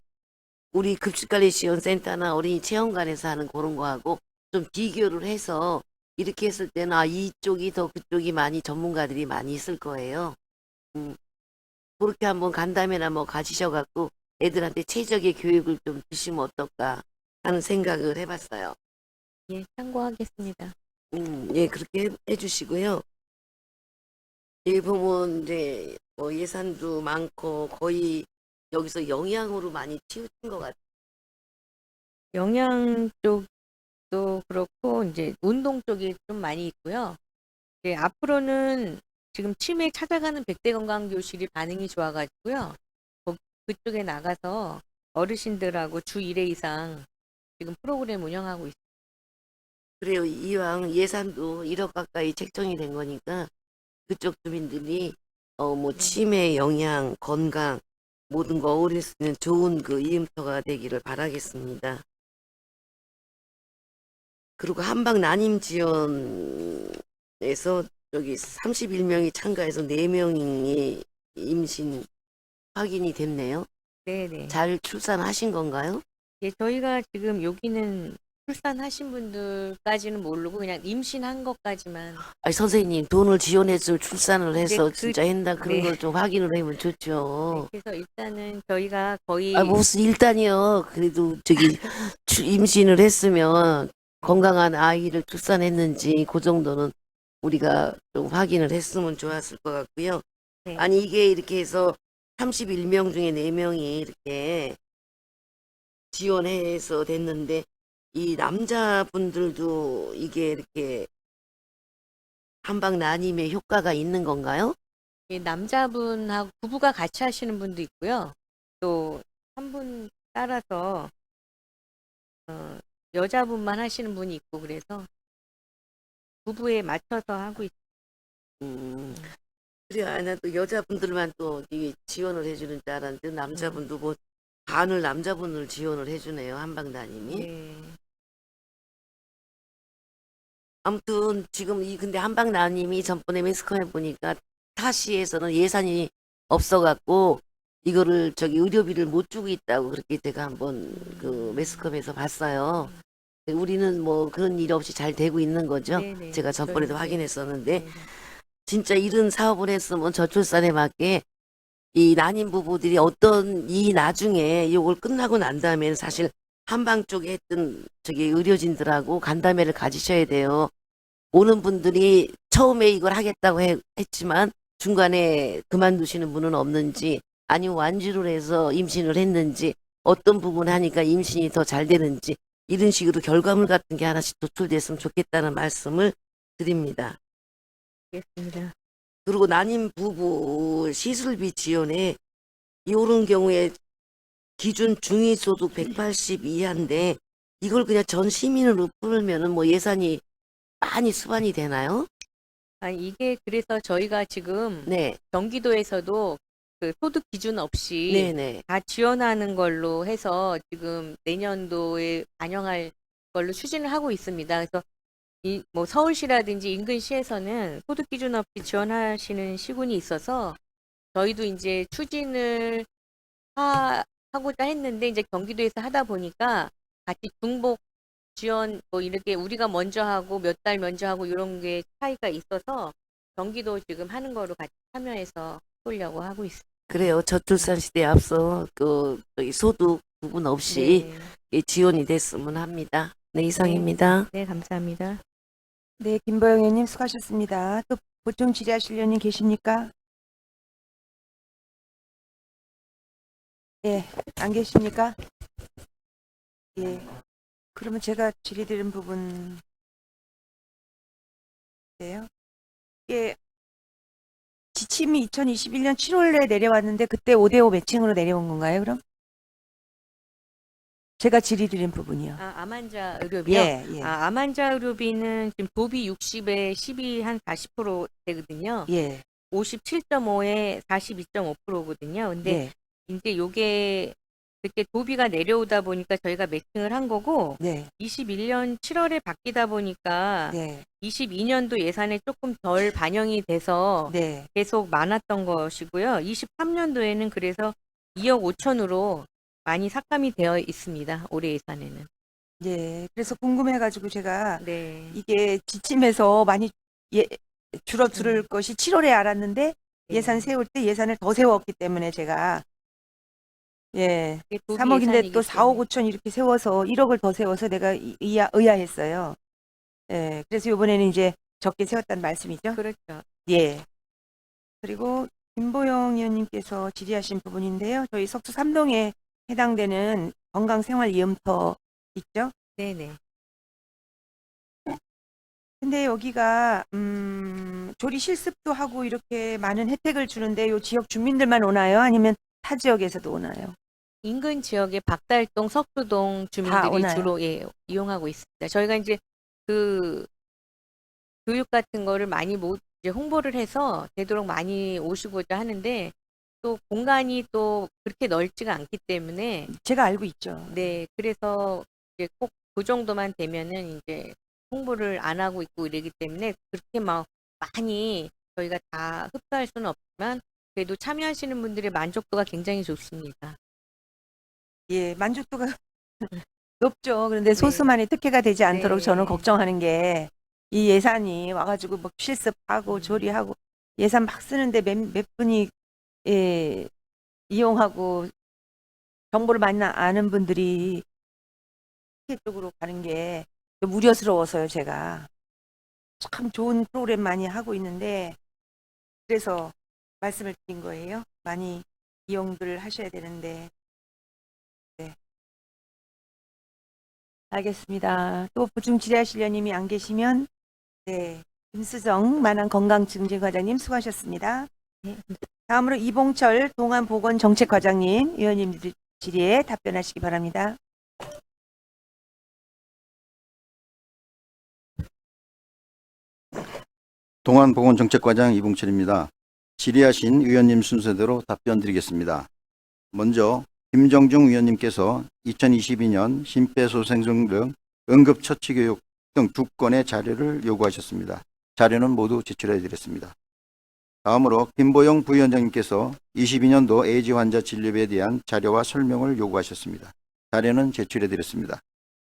우리 급식관리지원센터나 어린이 체험관에서 하는 그런 거하고 좀 비교를 해서 이렇게 했을 때는 이쪽이 더 그쪽이 많이 전문가들이 많이 있을 거예요. 그렇게 한번 간담회나 뭐 가지셔갖고 애들한테 최적의 교육을 좀 주시면 어떨까 하는 생각을 해봤어요. 예, 참고하겠습니다. 예, 그렇게 해주시고요. 여기 보면 이제 뭐 예산도 많고 거의 여기서 영양으로 많이 치우친 것 같아요. 영양 쪽도 그렇고 이제 운동 쪽이 좀 많이 있고요. 네, 앞으로는 지금 치매 찾아가는 100대 건강교실이 반응이 좋아가지고요. 그쪽에 나가서 어르신들하고 주 1회 이상 지금 프로그램 운영하고 있습니다. 그래요. 이왕 예산도 1억 가까이 책정이 된 거니까 그쪽 주민들이 뭐 치매, 영양, 건강 모든 거 어울릴 수 있는 좋은 그 이음터가 되기를 바라겠습니다. 그리고 한방 난임 지원에서 저기 31명이 참가해서 4명이 임신 확인이 됐네요. 네네. 잘 출산하신 건가요? 예, 저희가 지금 여기는 출산하신 분들까지는 모르고 그냥 임신한 것까지만. 아니 선생님 돈을 지원해서 출산을 해서 네, 진짜 한다 그런 네. 걸 좀 확인을 하면 네, 좋죠. 그래서 일단은 저희가 거의 아 무슨 일단이요. 그래도 저기 임신을 했으면 건강한 아이를 출산했는지 그 정도는 우리가 좀 확인을 했으면 좋았을 것 같고요. 네. 아니 이게 이렇게 해서 31명 중에 4명이 이렇게 지원해서 됐는데 이 남자분들도 이게 이렇게 한방 난임에 효과가 있는 건가요? 이 남자분하고 부부가 같이 하시는 분도 있고요. 또 한 분 따라서 여자분만 하시는 분이 있고 그래서 부부에 맞춰서 하고 있어요. 그래, 나도 여자분들만 또 이게 지원을 해주는 줄 알았는데 남자분도 뭐 반을 남자분을 지원을 해주네요. 한방 난임이. 네. 아무튼 지금 근데 한방 난임이 전번에 매스컴에 보니까 타시에서는 예산이 없어갖고 이거를 저기 의료비를 못 주고 있다고 그렇게 제가 한번 그 매스컴에서 봤어요. 우리는 뭐 그런 일 없이 잘 되고 있는 거죠. 네네. 제가 전번에도 저희, 확인했었는데 네. 진짜 이런 사업을 했으면 저출산에 맞게 이 난임 부부들이 어떤 이 나중에 이걸 끝나고 난 다음에는 사실 한방 쪽에 했던 저기 의료진들하고 간담회를 가지셔야 돼요. 오는 분들이 처음에 이걸 하겠다고 했지만 중간에 그만두시는 분은 없는지 아니면 완주를 해서 임신을 했는지 어떤 부분 하니까 임신이 더 잘 되는지 이런 식으로 결과물 같은 게 하나씩 도출됐으면 좋겠다는 말씀을 드립니다. 알겠습니다. 그리고 난임 부부 시술비 지원에 이런 경우에 기준 중위소득 180 이하인데 이걸 그냥 전 시민으로 풀면은 뭐 예산이 많이 수반이 되나요? 아니 이게 그래서 저희가 지금 네, 경기도에서도 그 소득 기준 없이 네네. 다 지원하는 걸로 해서 지금 내년도에 반영할 걸로 추진을 하고 있습니다. 그래서 이 뭐 서울시라든지 인근 시에서는 소득 기준 없이 지원하시는 시군이 있어서 저희도 이제 추진을 하고자 했는데 이제 경기도에서 하다 보니까 같이 중복 지원 뭐 이렇게 우리가 먼저 하고 몇 달 먼저 하고 이런 게 차이가 있어서 경기도 지금 하는 거로 같이 참여해서 보려고 하고 있습니다. 그래요. 저출산 시대에 앞서 그 저기 소득 부분 없이 네, 지원이 됐으면 합니다. 네, 이상입니다. 네, 감사합니다. 네, 김보영 의원님 수고하셨습니다. 또 보충 질의하실 의원님 계십니까? 예, 안 계십니까? 예. 그러면 제가 질의드린 부분 네요. 예. 지침이 2021년 7월에 내려왔는데 그때 5대5 매칭으로 내려온 건가요, 그럼? 제가 질의드린 부분이요. 암환자 의료비요? 예, 예. 암환자 의료비는 지금 도비 60에 12 한 40% 되거든요. 예. 57.5에 42.5%거든요. 근데 예. 이제 요게 그때 도비가 내려오다 보니까 저희가 매칭을 한 거고 네. 21년 7월에 바뀌다 보니까 네. 22년도 예산에 조금 덜 반영이 돼서 네. 계속 많았던 것이고요. 23년도에는 그래서 2억 5천으로 많이 삭감이 되어 있습니다. 올해 예산에는. 예. 그래서 궁금해가지고 제가 네. 이게 지침에서 많이 줄어들 것이 7월에 알았는데 예산 네. 세울 때 예산을 더 세웠기 때문에 제가 예. 이게 도비 3억인데 예산이기 또 4억 때문에. 5천 이렇게 세워서 1억을 더 세워서 내가 의아했어요. 예. 그래서 이번에는 이제 적게 세웠다는 말씀이죠. 그렇죠. 예. 그리고 김보영 의원님께서 질의하신 부분인데요. 저희 석수 3동에 해당되는 건강생활이음터 있죠. 네네. 근데 여기가 조리 실습도 하고 이렇게 많은 혜택을 주는데 요 지역 주민들만 오나요? 아니면 타 지역에서도 오나요? 인근 지역의 박달동, 석두동 다 주민들이 오나요? 주로 이용하고 있습니다. 저희가 이제 그 교육 같은 거를 많이 이제 홍보를 해서 되도록 많이 오시고자 하는데 또 공간이 또 그렇게 넓지가 않기 때문에 제가 알고 있죠. 네, 그래서 이제 꼭 그 정도만 되면은 이제 홍보를 안 하고 있고 이러기 때문에 그렇게 막 많이 저희가 다 흡수할 수는 없지만 그래도 참여하시는 분들의 만족도가 굉장히 좋습니다. 예, 만족도가 높죠. 그런데 소수만의 특혜가 되지 않도록 네. 저는 걱정하는 게 이 예산이 와가지고 뭐 실습하고 조리하고 예산 막 쓰는데 몇 분이 예, 이용하고 정보를 많이 아는 분들이 특혜 쪽으로 가는 게 좀 우려스러워서요. 제가 참 좋은 프로그램 많이 하고 있는데 그래서 말씀을 드린 거예요. 많이 이용들 하셔야 되는데. 네. 알겠습니다. 또 보충 질의하시려님이 안 계시면 네, 김수정 만안건강증진과장님 수고하셨습니다. 네. 다음으로 이봉철 동안보건정책과장님 위원님들 질의에 답변하시기 바랍니다. 동안보건정책과장 이봉철입니다. 질의하신 위원님 순서대로 답변 드리겠습니다. 먼저 김정중 위원님께서 2022년 심폐소생술 등 응급처치교육 등 2건의 자료를 요구하셨습니다. 자료는 모두 제출해 드렸습니다. 다음으로 김보영 부위원장님께서 22년도 에이즈 환자 진료비에 대한 자료와 설명을 요구하셨습니다. 자료는 제출해 드렸습니다.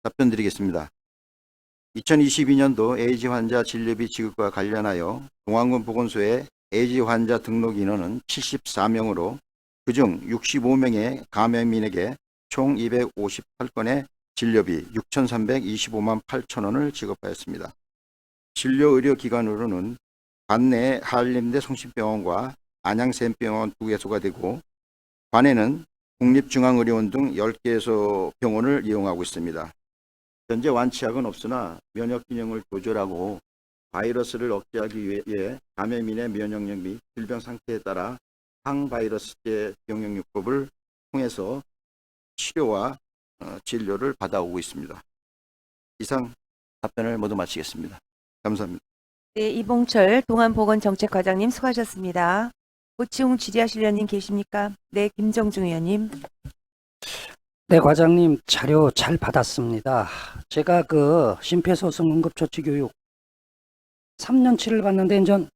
답변 드리겠습니다. 2022년도 에이즈 환자 진료비 지급과 관련하여 동안군 보건소의 에이즈 환자 등록 인원은 74명으로 그중 65명의 감염인에게 총 258건의 진료비 6,325만 8천 원을 지급하였습니다. 진료의료기관으로는 관내 한림대 성심병원과 안양샘병원 2개소가 되고 관에는 국립중앙의료원 등 10개소 병원을 이용하고 있습니다. 현재 완치약은 없으나 면역 기능을 조절하고 바이러스를 억제하기 위해 감염인의 면역력 및 질병 상태에 따라 항바이러스제 병역요법을 통해서 치료와 진료를 받아오고 있습니다. 이상 답변을 모두 마치겠습니다. 감사합니다. 네, 이봉철 동안보건정책과장님 수고하셨습니다. 보충 질의하시려님 계십니까? 네, 김정중 의원님. 네, 과장님 자료 잘 받았습니다. 제가 그 심폐소생 응급처치 교육 3년치를 봤는데 이제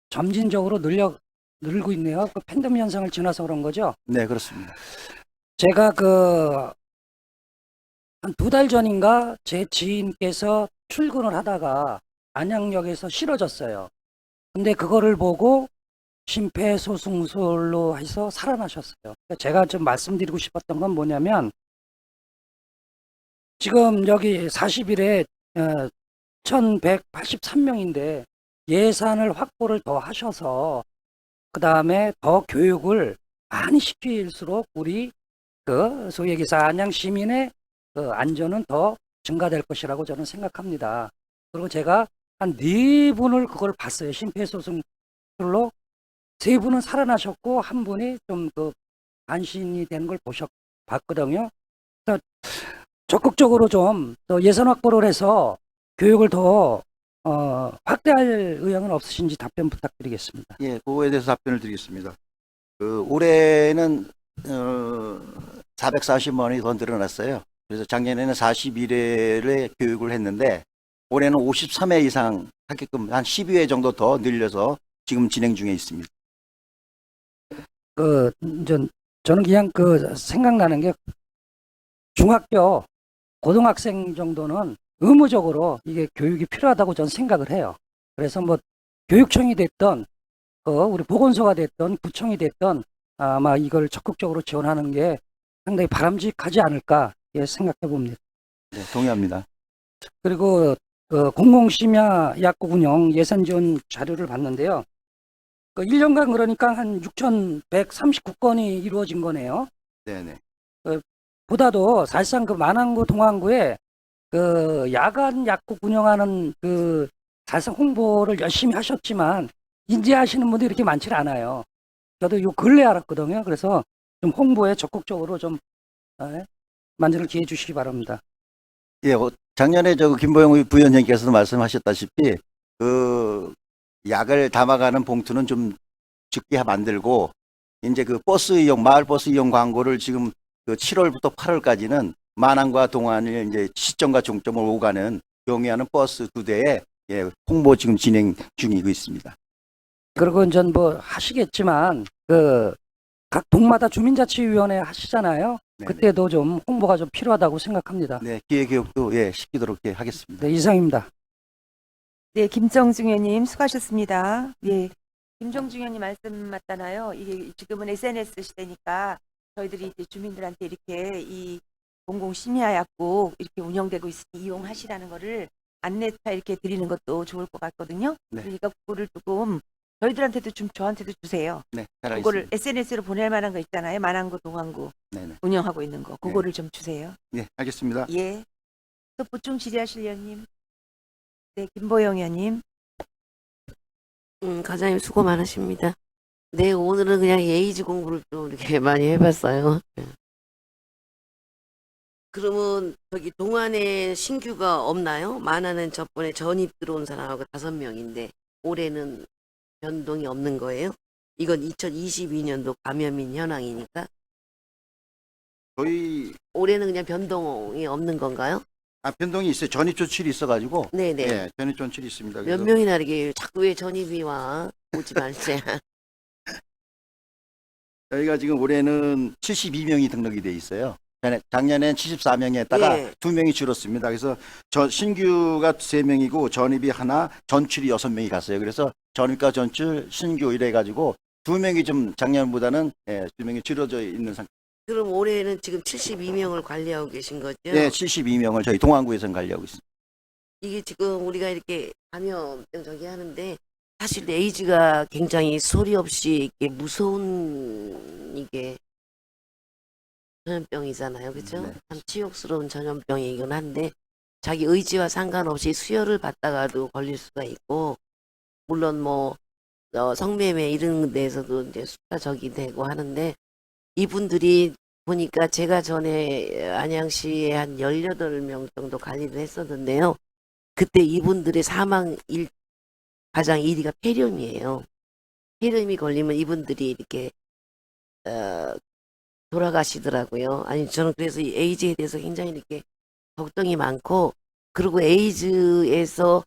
점진적으로 늘고 있네요. 그 팬데믹 현상을 지나서 그런 거죠? 네, 그렇습니다. 제가 그 한 2달 전인가 제 지인께서 출근을 하다가 안양역에서 쓰러졌어요. 근데 그거를 보고 심폐소생술로 해서 살아나셨어요. 그러니까 제가 좀 말씀드리고 싶었던 건 뭐냐면 지금 여기 40일에 1183명인데 예산을 확보를 더 하셔서 그 다음에 더 교육을 많이 시킬수록 우리 그 소위 얘기해서 안양 시민의 그 안전은 더 증가될 것이라고 저는 생각합니다. 그리고 제가 한 4분을 그걸 봤어요. 심폐소생술로 3분은 살아나셨고 한 분이 좀 그 안심이 되는 걸 봤거든요. 그래서 적극적으로 좀 더 예산 확보를 해서 교육을 더 확대할 의향은 없으신지 답변 부탁드리겠습니다. 예, 그거에 대해서 답변을 드리겠습니다. 그 올해는 440만 원이 더 늘어났어요. 그래서 작년에는 41회를 교육을 했는데 올해는 53회 이상 하게끔 한 12회 정도 더 늘려서 지금 진행 중에 있습니다. 저는 그냥 그 생각나는 게 중학교, 고등학생 정도는 의무적으로 이게 교육이 필요하다고 저는 생각을 해요. 그래서 뭐 교육청이 됐던 우리 보건소가 됐던 구청이 됐던 아마 이걸 적극적으로 지원하는 게 상당히 바람직하지 않을까 생각해 봅니다. 네, 동의합니다. 그리고 공공심야 약국 운영 예산 지원 자료를 봤는데요. 1년간 그러니까 한 6,139건이 이루어진 거네요. 네네. 보다도 사실상 그 만안구 동안구에 그 야간 약국 운영하는 그 사실상 홍보를 열심히 하셨지만 인지하시는 분들이 이렇게 많지 않아요. 저도 요 근래 알았거든요. 그래서 좀 홍보에 적극적으로 좀 만전을 기해 주시기 바랍니다. 예, 작년에 김보영 부위원장께서도 말씀하셨다시피 그 약을 담아가는 봉투는 좀 적게 만들고 이제 그 버스 이용, 마을 버스 이용 광고를 지금 그 7월부터 8월까지는 만안과 동안을 이제 시점과 종점을 오가는 경유하는 버스 2대에 홍보 지금 진행 중이고 있습니다. 그리고 이제 뭐 하시겠지만 그 각 동마다 주민자치위원회 하시잖아요. 네네. 그때도 좀 홍보가 좀 필요하다고 생각합니다. 네, 기획교육도 시키도록 하겠습니다. 네, 이상입니다. 네, 김정중 의원님 수고하셨습니다. 예, 김정중 의원님 말씀 맞잖아요. 이게 지금은 SNS 시대니까 저희들이 이제 주민들한테 이렇게 이 공공심야 약국 이렇게 운영되고 있으니 이용하시라는 거를 안내차 이렇게 드리는 것도 좋을 것 같거든요. 네. 그러니까 그거를 조금 저희들한테도 좀 저한테도 주세요. 네, 그거를 잘하겠습니다. SNS로 보낼 만한 거 있잖아요. 만안구, 동안구 네네. 운영하고 있는 거. 그거를 좀 주세요. 네, 알겠습니다. 예. 또 보충 질의하실 의원님. 네, 김보영 의원님. 과장님 수고 많으십니다. 네, 오늘은 그냥 에이즈 공부를 좀 이렇게 많이 해봤어요. 그러면 저기 동안에 신규가 없나요? 만화는 저번에 전입 들어온 사람하고 5명인데 올해는 변동이 없는 거예요? 이건 2022년도 감염인 현황이니까 저희 올해는 그냥 변동이 없는 건가요? 변동이 있어요. 전입 조치이 있어가지고 네네. 예, 전입 조치이 있습니다. 몇 그래서 명이나 이렇게 자꾸 왜 전입이 와? 오지 말세. 저희가 지금 올해는 72명이 등록이 돼 있어요. 작년엔 74명이 했다가 예. 2명이 줄었습니다. 그래서 신규가 3명이고 전입이 하나, 전출이 6명이 갔어요. 그래서 전입과 전출, 신규 이래가지고 2명이 좀 작년보다는 2명이 줄어져 있는 상태. 그럼 올해는 지금 72명을 관리하고 계신 거죠? 네, 72명을 저희 동안구에서 관리하고 있습니다. 이게 지금 우리가 이렇게 감염병 저기 하는데 사실 에이즈가 굉장히 소리 없이 이게 무서운 이게 전염병이잖아요. 그죠? 네. 참 치욕스러운 전염병이긴 한데 자기 의지와 상관없이 수혈을 받다가도 걸릴 수가 있고 물론 뭐 성매매 이런 데에서도 이제 수사적이 되고 하는데 이분들이 보니까 제가 전에 안양시에 한 18명 정도 관리를 했었는데요. 그때 이분들의 사망 가장 1위가 폐렴이에요. 폐렴이 걸리면 이분들이 이렇게 돌아가시더라고요. 아니 저는 그래서 이 에이즈에 대해서 굉장히 이렇게 걱정이 많고 그리고 에이즈에서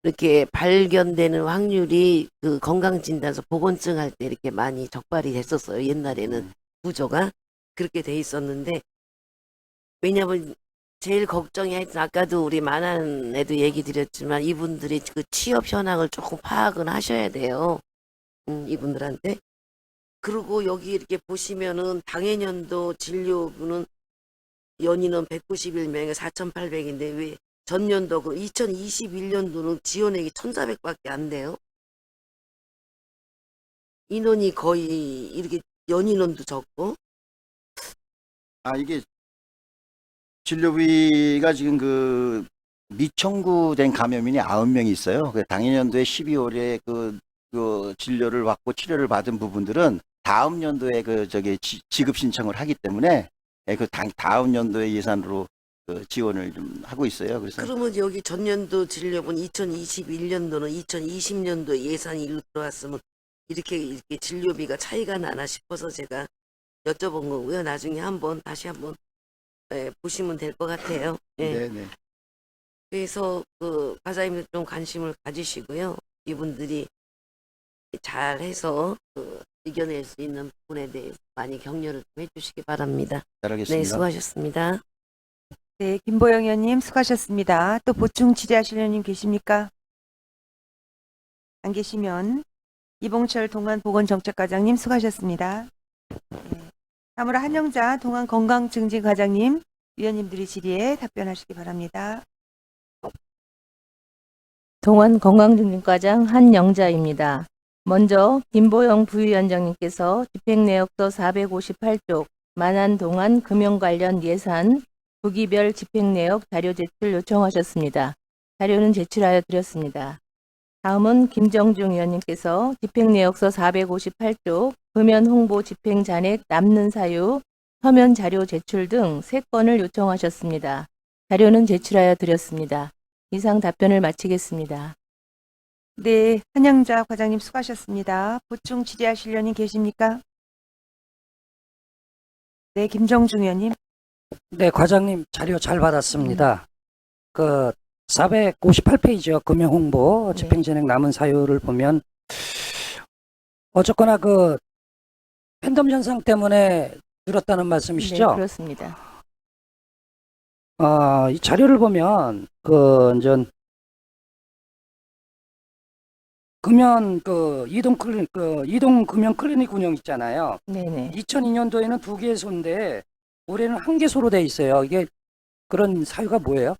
이렇게 발견되는 확률이 그 건강진단서 보건증 할 때 이렇게 많이 적발이 됐었어요. 옛날에는 구조가 그렇게 돼 있었는데 왜냐하면 제일 걱정이 하여튼 아까도 우리 만한에도 얘기 드렸지만 이분들이 그 취업 현황을 조금 파악은 하셔야 돼요. 이분들한테. 그리고 여기 이렇게 보시면은 당해년도 진료부는 연인원 191명에 4,800인데 왜 전년도 그 2021년도는 지원액이 1,400밖에 안 돼요. 인원이 거의 이렇게 연인원도 적고 이게 진료비가 지금 그 미청구된 감염인이 9명이 있어요. 당해년도에 12월에 그 진료를 받고 치료를 받은 부분들은 다음 연도에 지급 신청을 하기 때문에 다음 연도의 예산으로 지원을 좀 하고 있어요. 그래서 그러면 여기 전년도 진료분 2021년도는 2020년도 예산이 일로 들어왔으면 이렇게 진료비가 차이가 나나 싶어서 제가 여쭤본 거고요. 나중에 다시 한번 보시면 될 것 같아요. 예. 네네. 그래서 그 과장님도 좀 관심을 가지시고요. 이분들이 잘해서 이겨낼 수 있는 부분에 대해서 많이 격려를 좀 해주시기 바랍니다. 잘하겠습니다. 네, 수고하셨습니다. 네, 김보영 의원님 수고하셨습니다. 또 보충 질의하실 의원님 계십니까? 안 계시면 이봉철 동안보건정책과장님 수고하셨습니다. 네. 다음으로 한영자 동안건강증진과장님 위원님들이 질의에 답변하시기 바랍니다. 동안건강증진과장 한영자입니다. 먼저 김보영 부위원장님께서 집행내역서 458쪽 만안 동안 금융 관련 예산 부기별 집행 내역 자료 제출 요청하셨습니다. 자료는 제출하여 드렸습니다. 다음은 김정중 의원님께서 집행 내역서 458쪽 금연 홍보 집행 잔액 남는 사유 서면 자료 제출 등 3건을 요청하셨습니다. 자료는 제출하여 드렸습니다. 이상 답변을 마치겠습니다. 네, 한양자 과장님 수고하셨습니다. 보충 질의하실 의원님 계십니까? 네, 김정중 의원님. 네, 과장님 자료 잘 받았습니다. 그 458페이지요. 금융 홍보 네. 집행 진행 남은 사유를 보면 어쨌거나 그 팬덤 현상 때문에 늘었다는 네, 말씀이시죠? 그렇습니다. 이 자료를 보면 금연 이동 금연 클리닉 운영 있잖아요. 네네. 2002년도에는 2개소인데 올해는 1개소로 돼 있어요. 이게 그런 사유가 뭐예요?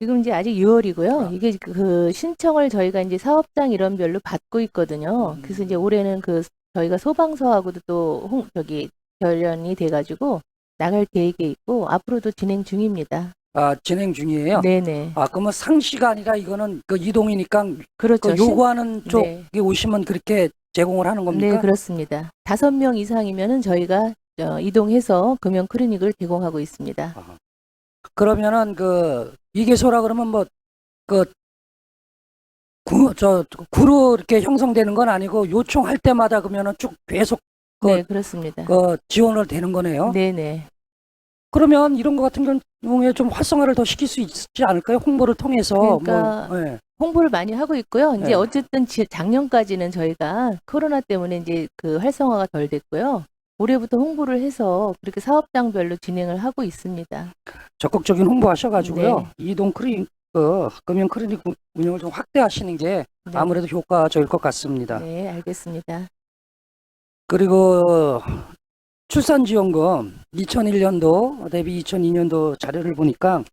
지금 이제 아직 6월이고요. 이게 그 신청을 저희가 이제 사업장 이런별로 받고 있거든요. 그래서 이제 올해는 그 저희가 소방서하고도 또 결연이 돼가지고 나갈 계획에 있고 앞으로도 진행 중입니다. 진행 중이에요? 네네. 그러면 상시가 아니라 이거는 그 이동이니까 그렇죠. 그 요구하는 네. 쪽에 오시면 그렇게 제공을 하는 겁니까? 네, 그렇습니다. 5명 이상이면은 저희가 이동해서 금연 클리닉을 제공하고 있습니다. 그러면은 이개소라 그러면 구로 이렇게 형성되는 건 아니고 요청할 때마다 그러면은 쭉 계속 네, 그렇습니다. 지원을 되는 거네요. 네네. 그러면 이런 거 같은 경우에 좀 활성화를 더 시킬 수 있지 않을까요? 홍보를 통해서 그러니까 네. 홍보를 많이 하고 있고요. 이제 네. 어쨌든 작년까지는 저희가 코로나 때문에 이제 그 활성화가 덜 됐고요. 올해부터 홍보를 해서 그렇게 사업장별로 진행을 하고 있습니다. 적극적인 홍보하셔가지고요. 네. 이동 클리닉 금연 클리닉 운영을 좀 확대하시는 게 네. 아무래도 효과적일 것 같습니다. 네, 알겠습니다. 그리고 출산지원금 2001년도 대비 2002년도 자료를 보니까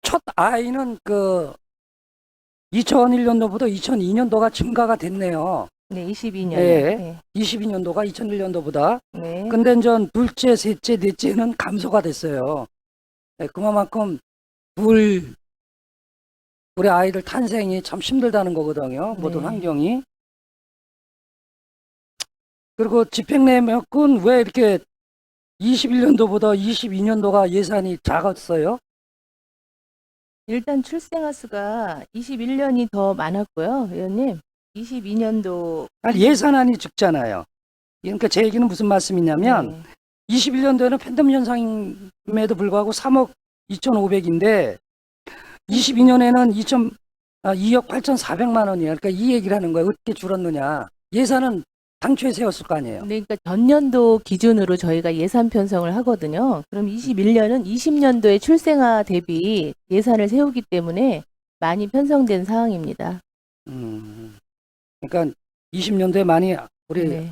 첫 아이는 2001년도보다 2002년도가 증가가 됐네요. 네, 22년이요. 네. 네. 22년도가 2001년도보다. 네. 근데 전 둘째, 셋째, 넷째는 감소가 됐어요. 네, 그만큼 우리 아이들 탄생이 참 힘들다는 거거든요. 모든 네. 환경이. 그리고 집행내역은 왜 이렇게 21년도보다 22년도가 예산이 작았어요? 일단 출생아 수가 21년이 더 많았고요, 의원님. 22년도 예산안이 적잖아요. 그러니까 제 얘기는 무슨 말씀이냐면 21년도에는 팬덤 현상임에도 불구하고 3억 2,500인데 22년에는 2억 8,400만 원이에요. 그러니까 이 얘기를 하는 거예요. 어떻게 줄었느냐. 예산은 당초에 세웠을 거 아니에요. 네, 그러니까 전년도 기준으로 저희가 예산 편성을 하거든요. 그럼 21년은 20년도에 출생아 대비 예산을 세우기 때문에 많이 편성된 사항입니다. 그러니까 20년도에 많이 우리 네.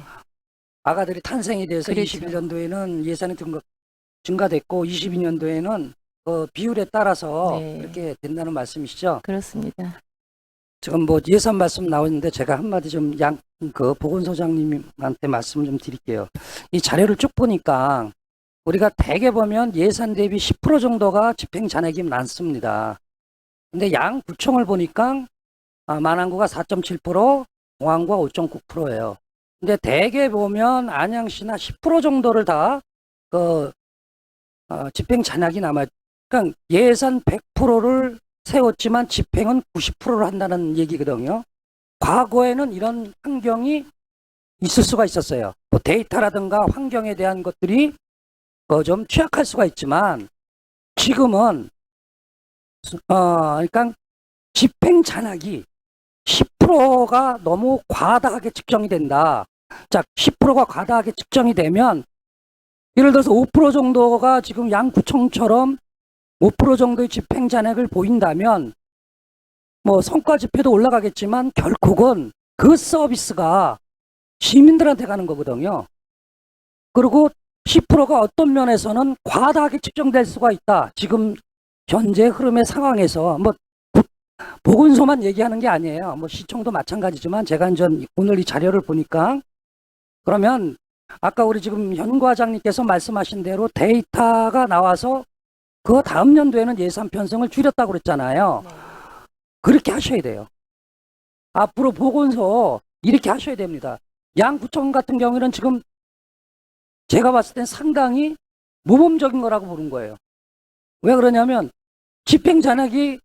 아가들이 탄생이 돼서 그렇죠. 21년도에는 예산이 증가됐고 22년도에는 비율에 따라서 네. 이렇게 된다는 말씀이시죠? 그렇습니다. 지금 예산 말씀 나오는데 제가 한마디 좀 보건소장님한테 말씀을 좀 드릴게요. 이 자료를 쭉 보니까 우리가 대개 보면 예산 대비 10% 정도가 집행 잔액이 많습니다. 근데 양구청을 보니까 만안구가 4.7%, 동안구가 5.9%예요. 근데 대개 보면 안양시나 10% 정도를 다 집행 잔액이 남아요. 그러니까 예산 100%를 세웠지만 집행은 90%를 한다는 얘기거든요. 과거에는 이런 환경이 있을 수가 있었어요. 뭐 데이터라든가 환경에 대한 것들이 좀 취약할 수가 있지만 지금은 그러니까 집행 잔액이 10%가 너무 과다하게 측정이 된다. 자, 10%가 과다하게 측정이 되면 예를 들어서 5% 정도가 지금 양구청처럼 5% 정도의 집행 잔액을 보인다면 뭐 성과 지표도 올라가겠지만 결국은 그 서비스가 시민들한테 가는 거거든요. 그리고 10%가 어떤 면에서는 과다하게 측정될 수가 있다. 지금 현재 흐름의 상황에서 뭐 보건소만 얘기하는 게 아니에요. 뭐 시청도 마찬가지지만 제가 오늘 이 자료를 보니까 그러면 아까 우리 지금 현 과장님께서 말씀하신 대로 데이터가 나와서 그 다음 연도에는 예산 편성을 줄였다고 그랬잖아요. 그렇게 하셔야 돼요. 앞으로 보건소 이렇게 하셔야 됩니다. 양구청 같은 경우에는 지금 제가 봤을 땐 상당히 모범적인 거라고 보는 거예요. 왜 그러냐면 집행 잔액이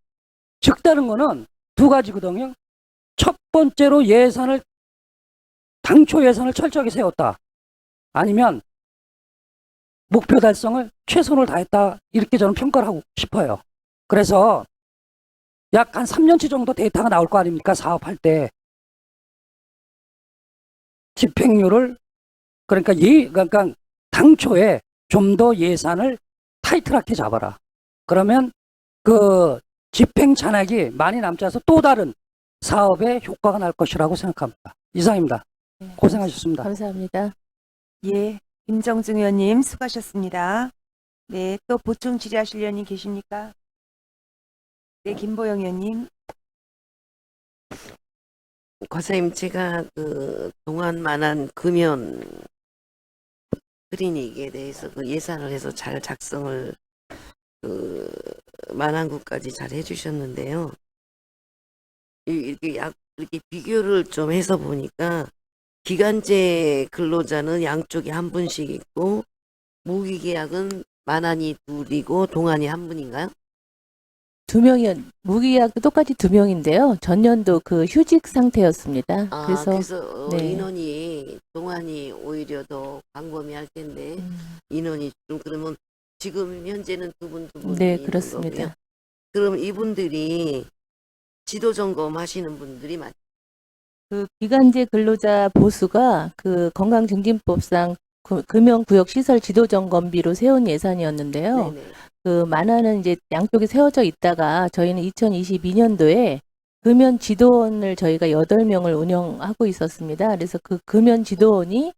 적다는 거는 두 가지거든요. 첫 번째로 당초 예산을 철저하게 세웠다. 아니면 목표 달성을 최선을 다했다. 이렇게 저는 평가를 하고 싶어요. 그래서 약 한 3년치 정도 데이터가 나올 거 아닙니까? 사업할 때. 집행률을, 그러니까 당초에 좀 더 예산을 타이트하게 잡아라. 그러면 그 집행 잔액이 많이 남지 않아서 또 다른 사업에 효과가 날 것이라고 생각합니다. 이상입니다. 고생하셨습니다. 감사합니다. 예, 김정중 의원님 수고하셨습니다. 네, 또 보충 질의하실 의원님 계십니까? 네, 김보영 의원님. 과사님, 제가 그 동안만한 금연 클리닉에 대해서 그 예산을 해서 잘 작성을 그 만안구까지 잘 해주셨는데요. 이렇게 비교를 좀 해서 보니까 기간제 근로자는 양쪽에 한 분씩 있고 무기계약은 만안이 둘이고 동안이 한 분인가요? 2명이 무기계약도 똑같이 2명인데요. 전년도 그 휴직 상태였습니다. 그래서 네. 인원이 동안이 오히려 더 광범위할 텐데 인원이 좀 그러면 지금 현재는 두 분 네, 있는 그렇습니다. 거고요. 그럼 이분들이 지도 점검 하시는 분들이 많죠. 그 기간제 근로자 보수가 그 건강증진법상 금연구역 시설 지도 점검비로 세운 예산이었는데요. 네네. 그 만화는 이제 양쪽에 세워져 있다가 저희는 2022년도에 금연 지도원을 저희가 8명을 운영하고 있었습니다. 그래서 그 금연 지도원이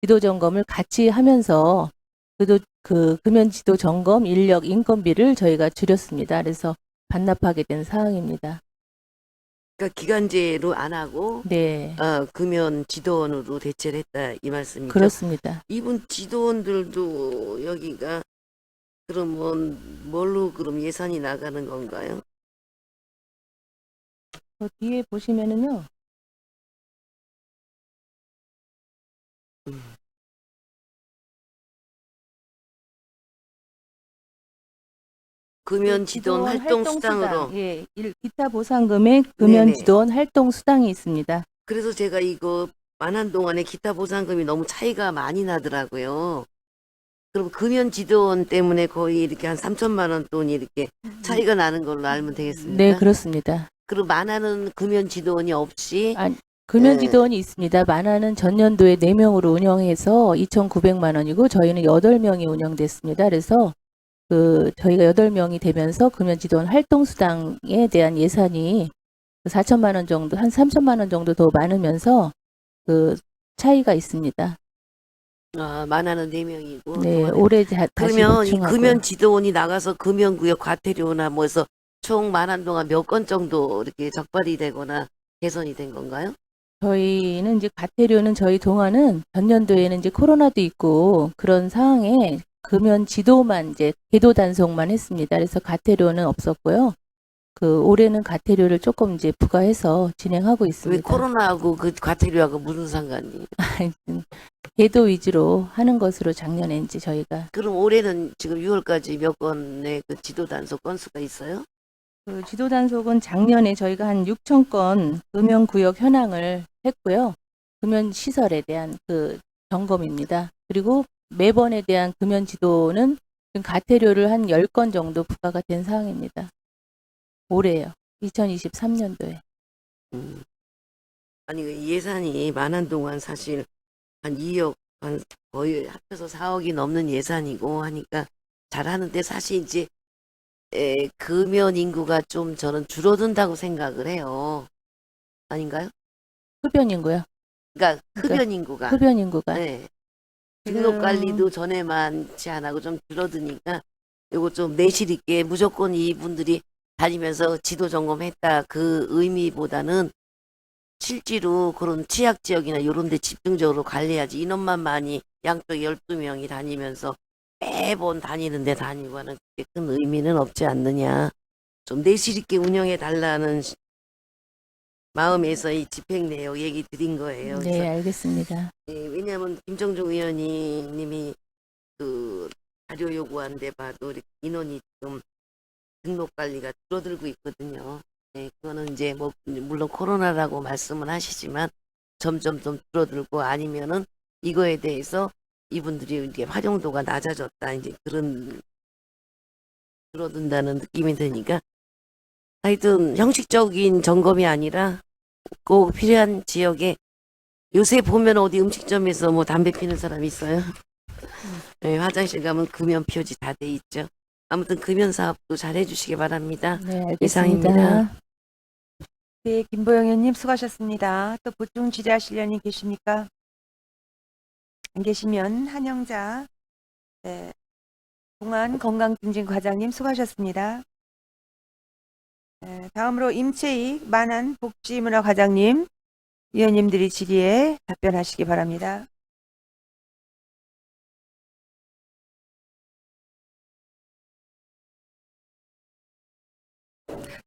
지도 점검을 같이 하면서 그 금연 지도 점검 인력 인건비를 저희가 줄였습니다. 그래서 반납하게 된 사항입니다. 그러니까 기간제로 안 하고 네, 금연 지도원으로 대체를 했다 이 말씀이죠. 그렇습니다. 이분 지도원들도 여기가 그러면 뭘로 그럼 예산이 나가는 건가요? 뒤에 보시면은요. 금연 지도원 활동 수당으로. 예, 기타 보상금액 금연 네네. 지도원 활동 수당이 있습니다. 그래서 제가 이거 만한 동안에 기타 보상금이 너무 차이가 많이 나더라고요. 그럼 금연 지도원 때문에 거의 이렇게 한 3천만 원 돈이 이렇게 차이가 나는 걸로 알면 되겠습니까? 네, 그렇습니다. 그럼 만화는 금연 지도원이 없이 금연 네. 지도원이 있습니다. 만화는 전년도에 4명으로 운영해서 2,900만 원이고 저희는 8명이 운영됐습니다. 그래서 그 저희가 8명이 되면서 금연 지도원 활동 수당에 대한 예산이 4천만 원 정도, 한 3천만 원 정도 더 많으면서 그 차이가 있습니다. 만화는 4명이고. 네, 올해 다시 그러면 이 보충하고요. 금연 지도원이 나가서 금연구역 과태료나 뭐 해서 총 만한 동안 몇 건 정도 이렇게 적발이 되거나 개선이 된 건가요? 저희는 이제 과태료는 저희 동안은 전년도에는 이제 코로나도 있고 그런 상황에 금연 지도만 이제 계도 단속만 했습니다. 그래서 과태료는 없었고요. 그 올해는 과태료를 조금 이제 부과해서 진행하고 왜 있습니다. 코로나하고 그 과태료하고 무슨 상관이? 계도 위주로 하는 것으로 작년에 이제 저희가 그럼 올해는 지금 6월까지 몇 건의 그 지도 단속 건수가 있어요? 그 지도 단속은 작년에 저희가 한 6천 건 금연 구역 현황을 했고요. 금연 시설에 대한 그 점검입니다. 그리고 매번에 대한 금연 지도는 지금 과태료를 한 10건 정도 부과가 된 사항입니다. 올해요. 2023년도에. 아니 그 예산이 만한 동안 사실 한 2억 한 거의 합쳐서 4억이 넘는 예산이고 하니까 잘하는데 사실 이제 금연 인구가 좀 저는 줄어든다고 생각을 해요. 아닌가요? 흡연 인구요. 그러니까 그러니까 흡연 인구가. 흡연 인구가. 네. 등록 관리도 전에만치 안 하고 좀 줄어드니까 이거 좀 내실 있게 무조건 이분들이 다니면서 지도 점검했다 그 의미보다는 실제로 그런 취약 지역이나 이런 데 집중적으로 관리해야지. 인원만 많이 양쪽 12명이 다니면서 매번 다니는 데 다니고 하는 그게 큰 의미는 없지 않느냐. 좀 내실 있게 운영해 달라는 마음에서 이 집행 내역 얘기 드린 거예요. 네, 그래서 알겠습니다. 왜냐하면 김정중 의원님이 그 자료 요구한 데 봐도 이렇게 인원이 좀 등록 관리가 줄어들고 있거든요. 네, 그거는 이제 뭐 물론 코로나라고 말씀은 하시지만 점점 좀 줄어들고 아니면은 이거에 대해서 이분들이 이제 활용도가 낮아졌다 이제 그런 줄어든다는 느낌이 드니까 하여튼 형식적인 점검이 아니라 꼭 필요한 지역에 요새 보면 어디 음식점에서 뭐 담배 피는 사람 있어요? 네, 화장실 가면 금연 표지 다 돼 있죠. 아무튼 금연 사업도 잘 해주시기 바랍니다. 네, 알겠습니다. 이상입니다. 네, 김보영 의원님 수고하셨습니다. 또 보충 질의하실 의원님 계십니까? 안 계시면 한영자 네, 동안건강증진과장님 수고하셨습니다. 네, 다음으로 임채익 만안복지문화과장님 위원님들이 질의에 답변하시기 바랍니다.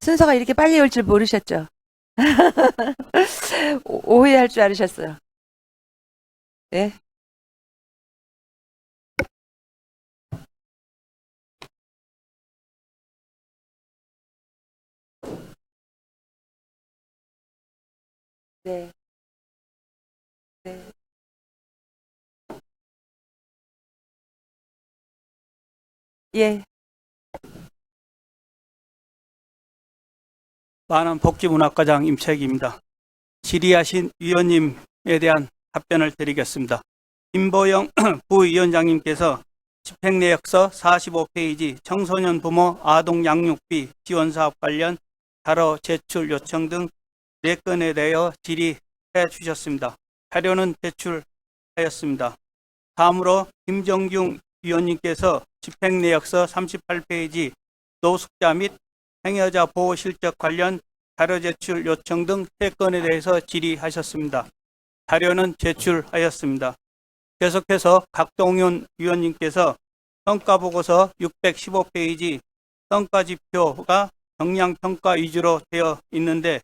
순서가 이렇게 빨리 올 줄 모르셨죠? 오해할 줄 알으셨어요. 네. 네. 네. 예. 만안복지문화과장 임채익입니다. 질의하신 위원님에 대한 답변을 드리겠습니다. 김보영 부위원장님께서 집행내역서 45페이지 청소년 부모 아동 양육비 지원사업 관련 자료 제출 요청 등 4건에 대하여 질의해 주셨습니다. 자료는 제출하였습니다. 다음으로 김정중 위원님께서 집행내역서 38페이지 노숙자 및 행여자 보호 실적 관련 자료 제출 요청 등 3건에 대해서 질의하셨습니다. 자료는 제출하였습니다. 계속해서 각동윤 위원님께서 성과보고서 615페이지 성과지표가 역량평가 위주로 되어 있는데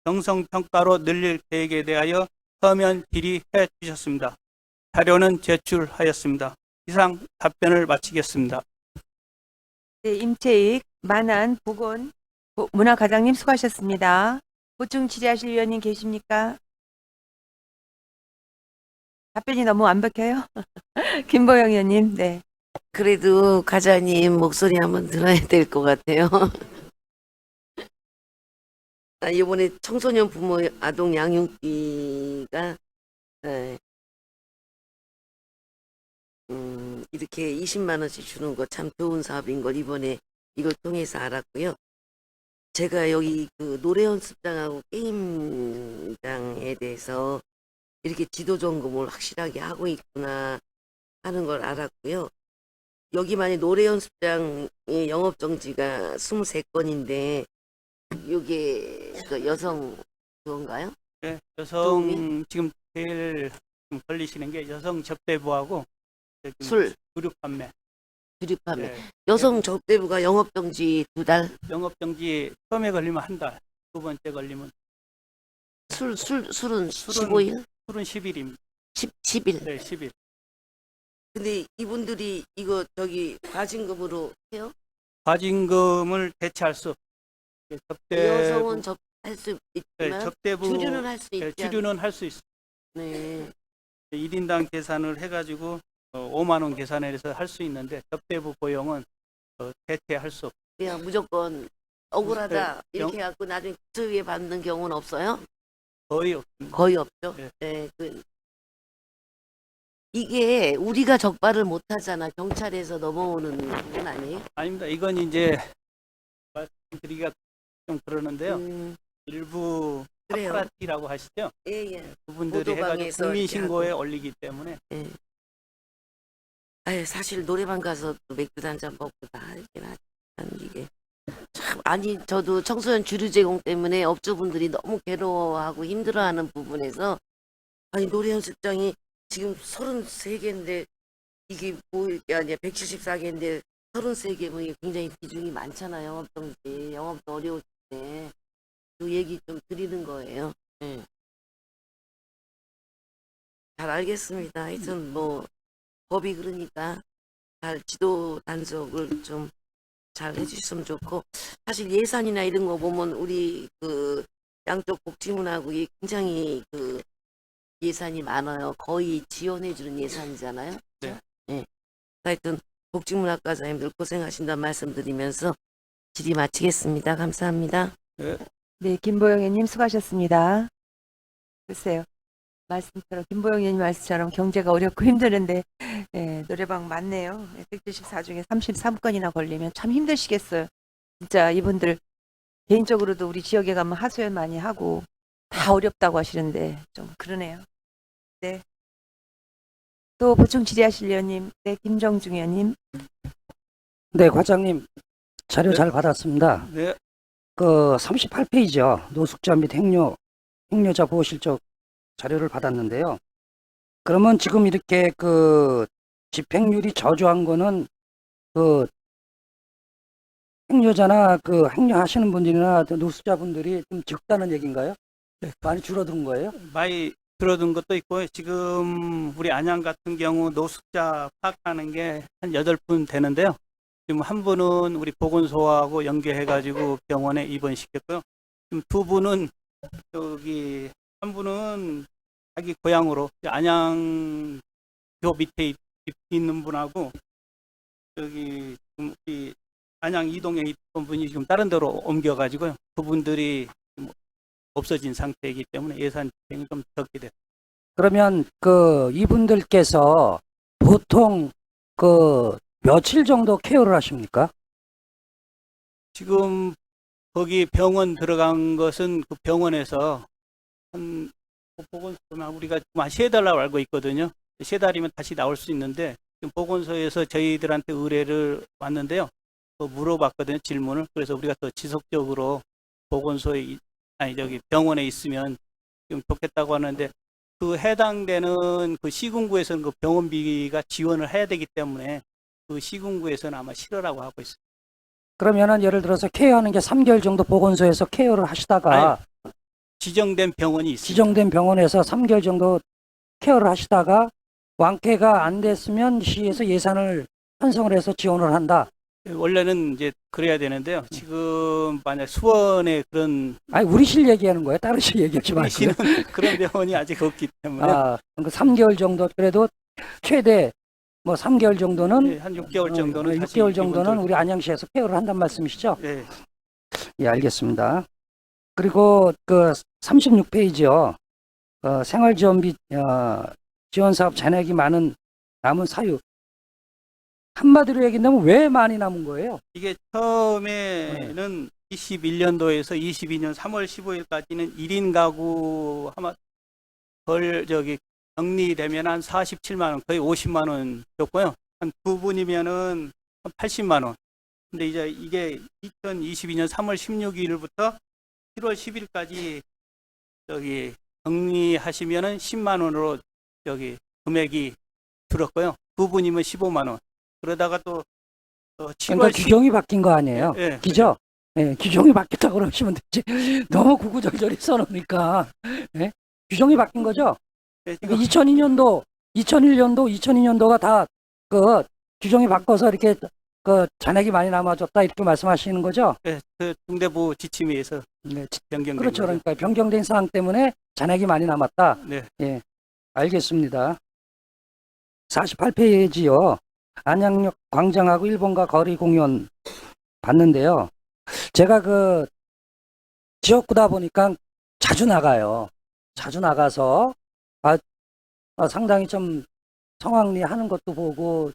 정성평가로 늘릴 계획에 대하여 서면 질의해 주셨습니다. 자료는 제출하였습니다. 이상 답변을 마치겠습니다. 네, 임채익 만안보건문화과장님 수고하셨습니다. 보충 질의하실 위원님 계십니까? 답변이 너무 완벽해요. 김보영 의원님, 네. 그래도 과장님 목소리 한번 들어야 될 것 같아요. 이번에 청소년 부모 아동 양육비가 이렇게 20만 원씩 주는 거 참 좋은 사업인 걸 이번에 이걸 통해서 알았고요. 제가 여기 그 노래 연습장하고 게임장에 대해서 이렇게 지도 점검을 확실하게 하고 있구나 하는 걸 알았고요. 여기만이 노래 연습장의 영업 정지가 23건인데 이게 그 여성 그건가요? 네, 여성 지금 제일 좀 걸리시는 게 여성 접대부하고 술 주류 판매. 주류 판매. 네. 여성 접대부가 영업 정지 2달. 영업 정지 처음에 걸리면 한 달, 두 번째 걸리면 술은 15일? 술은 10일입니다. 10일. 네, 10일. 근데 이분들이 이거 저기 과징금으로 해요? 과징금을 대체할 수 여성은 할 수 네, 있지만 접대부 주류는 할 수 있지. 주류는 할 수 있어. 네. 1인당 계산을 해가지고 5만 원 계산해서 할 수 있는데 접대부 고용은 대체할 수 없어요. 그냥 무조건 억울하다 네, 이렇게 해갖고 나중에 수위에 받는 경우는 없어요? 거의 없습니다. 거의 없죠. 네. 네. 이게 우리가 적발을 못하잖아. 경찰에서 넘어오는 건 아니에요? 아닙니다. 이건 이제 말씀드리기가 좀 그러는데요. 일부 그래요. 파파라티라고 하시죠? 예. 그분들이 해가지고 보도방에서 국민신고에 이렇게 올리기 때문에 예. 아유, 사실 노래방 가서 맥주 한잔 먹고 다 하긴 하지만 이게 참, 아니, 저도 청소년 주류 제공 때문에 업주분들이 너무 괴로워하고 힘들어하는 부분에서, 아니, 노래 연습장이 지금 33개인데, 이게 뭐, 이게 아니야, 174개인데, 33개면 이게 굉장히 비중이 많잖아요, 영업정지. 영업도 어려울 때. 그 얘기 좀 드리는 거예요. 예. 잘 알겠습니다. 하여튼 뭐, 법이 그러니까, 잘 지도 단속을 좀 잘 해주셨으면 좋고, 사실 예산이나 이런 거 보면 우리 그 양쪽 복지문하고 굉장히 그 예산이 많아요. 거의 지원해주는 예산이잖아요. 네. 예. 하여튼 복지문학과장님들 고생하신다는 말씀드리면서 질의 마치겠습니다. 감사합니다. 네, 김보영 의원님 수고하셨습니다. 글쎄요. 말씀처럼 김보영 의원님 말씀처럼 경제가 어렵고 힘드는데 노래방 많네요. 174 중에 33건이나 걸리면 참 힘드시겠어요. 진짜 이분들 개인적으로도 우리 지역에 가면 하소연 많이 하고 다 어렵다고 하시는데 좀 그러네요. 네. 또 보충 질의하실 의원님, 네, 김정중 의원님. 네, 과장님 자료 네. 잘 받았습니다. 네. 그 38페이지요. 노숙자 및 행료자 보호 실적 자료를 받았는데요. 그러면 지금 이렇게 그 집행률이 저조한 거는 그 행료자나 그 행료하시는 분들이나 노숙자분들이 좀 적다는 얘기인가요? 네. 많이 줄어든 거예요? 많이 줄어든 것도 있고, 지금 우리 안양 같은 경우 노숙자 파악하는 게 한 8분 되는데요. 지금 한 분은 우리 보건소하고 연계해가지고 병원에 입원시켰고요. 지금 2분은 한 분은 자기 고향으로 안양교 밑에 있는 분하고 지금 우리 안양 이동에 있던 분이 지금 다른 데로 옮겨가지고요. 그분들이 없어진 상태이기 때문에 예산 집행이 좀 적게 돼요. 그러면 그 이분들께서 보통 그 며칠 정도 케어를 하십니까? 지금 거기 병원 들어간 것은 그 병원에서 한 보건소나 우리가 한 3달라고 알고 있거든요. 3달이면 다시 나올 수 있는데 지금 보건소에서 저희들한테 의뢰를 왔는데요. 물어봤거든요, 질문을. 그래서 우리가 더 지속적으로 보건소에 병원에 있으면 좀 좋겠다고 하는데 그 해당되는 그 시군구에서는 그 병원비가 지원을 해야 되기 때문에 그 시군구에서는 아마 싫어라고 하고 있어요. 그러면은 예를 들어서 케어하는 게 3개월 정도 보건소에서 케어를 하시다가 지정된 병원이 있습니다. 지정된 병원에서 3개월 정도 케어를 하시다가 완쾌가 안 됐으면 시에서 예산을 편성을 해서 지원을 한다. 원래는 이제 그래야 되는데요. 지금 만약 수원에 그런 아니 우리 실 얘기하는 거예요. 다른 실 얘기하지 마시고. 그런 병원이 아직 없기 때문에 그러니까 3개월 정도 그래도 최대 뭐 3개월 정도는 한 6개월 정도는 6개월 정도는 우리 안양시에서 케어를 한다는 말씀이시죠? 네. 예, 알겠습니다. 그리고 그 36페이지요. 생활지원비 지원사업 잔액이 많은 남은 사유. 한마디로 얘기한다면 왜 많이 남은 거예요? 이게 처음에는 21년도에서 22년 3월 15일까지는 1인 가구 아마 격리되면 한 47만 원, 거의 50만 원 줬고요. 한 2분이면은 한 80만 원. 근데 이제 이게 2022년 3월 16일부터 7월 10일까지 격리하시면은 10만 원으로 금액이 줄었고요. 2분이면 15만 원. 그러다가 또 7월 그러니까 규정이 바뀐 거 아니에요? 예, 기죠? 예, 규정이 바뀌었다고 그러시면 되지. 너무 구구절절히 써놓으니까. 예? 규정이 바뀐 거죠? 그러니까 2002년도, 2001년도, 2002년도가 다 그 규정이 바꿔서 이렇게 그 잔액이 많이 남아졌다 이렇게 말씀하시는 거죠? 네, 그 중대부 지침에 의해서 변경된 그렇죠. 거죠. 그러니까 변경된 사항 때문에 잔액이 많이 남았다. 네. 예, 알겠습니다. 48페이지요. 안양역 광장하고 1번가 거리 공연 봤는데요. 제가 그 지역구다 보니까 자주 나가요. 자주 나가서 상당히 좀 성황리 하는 것도 보고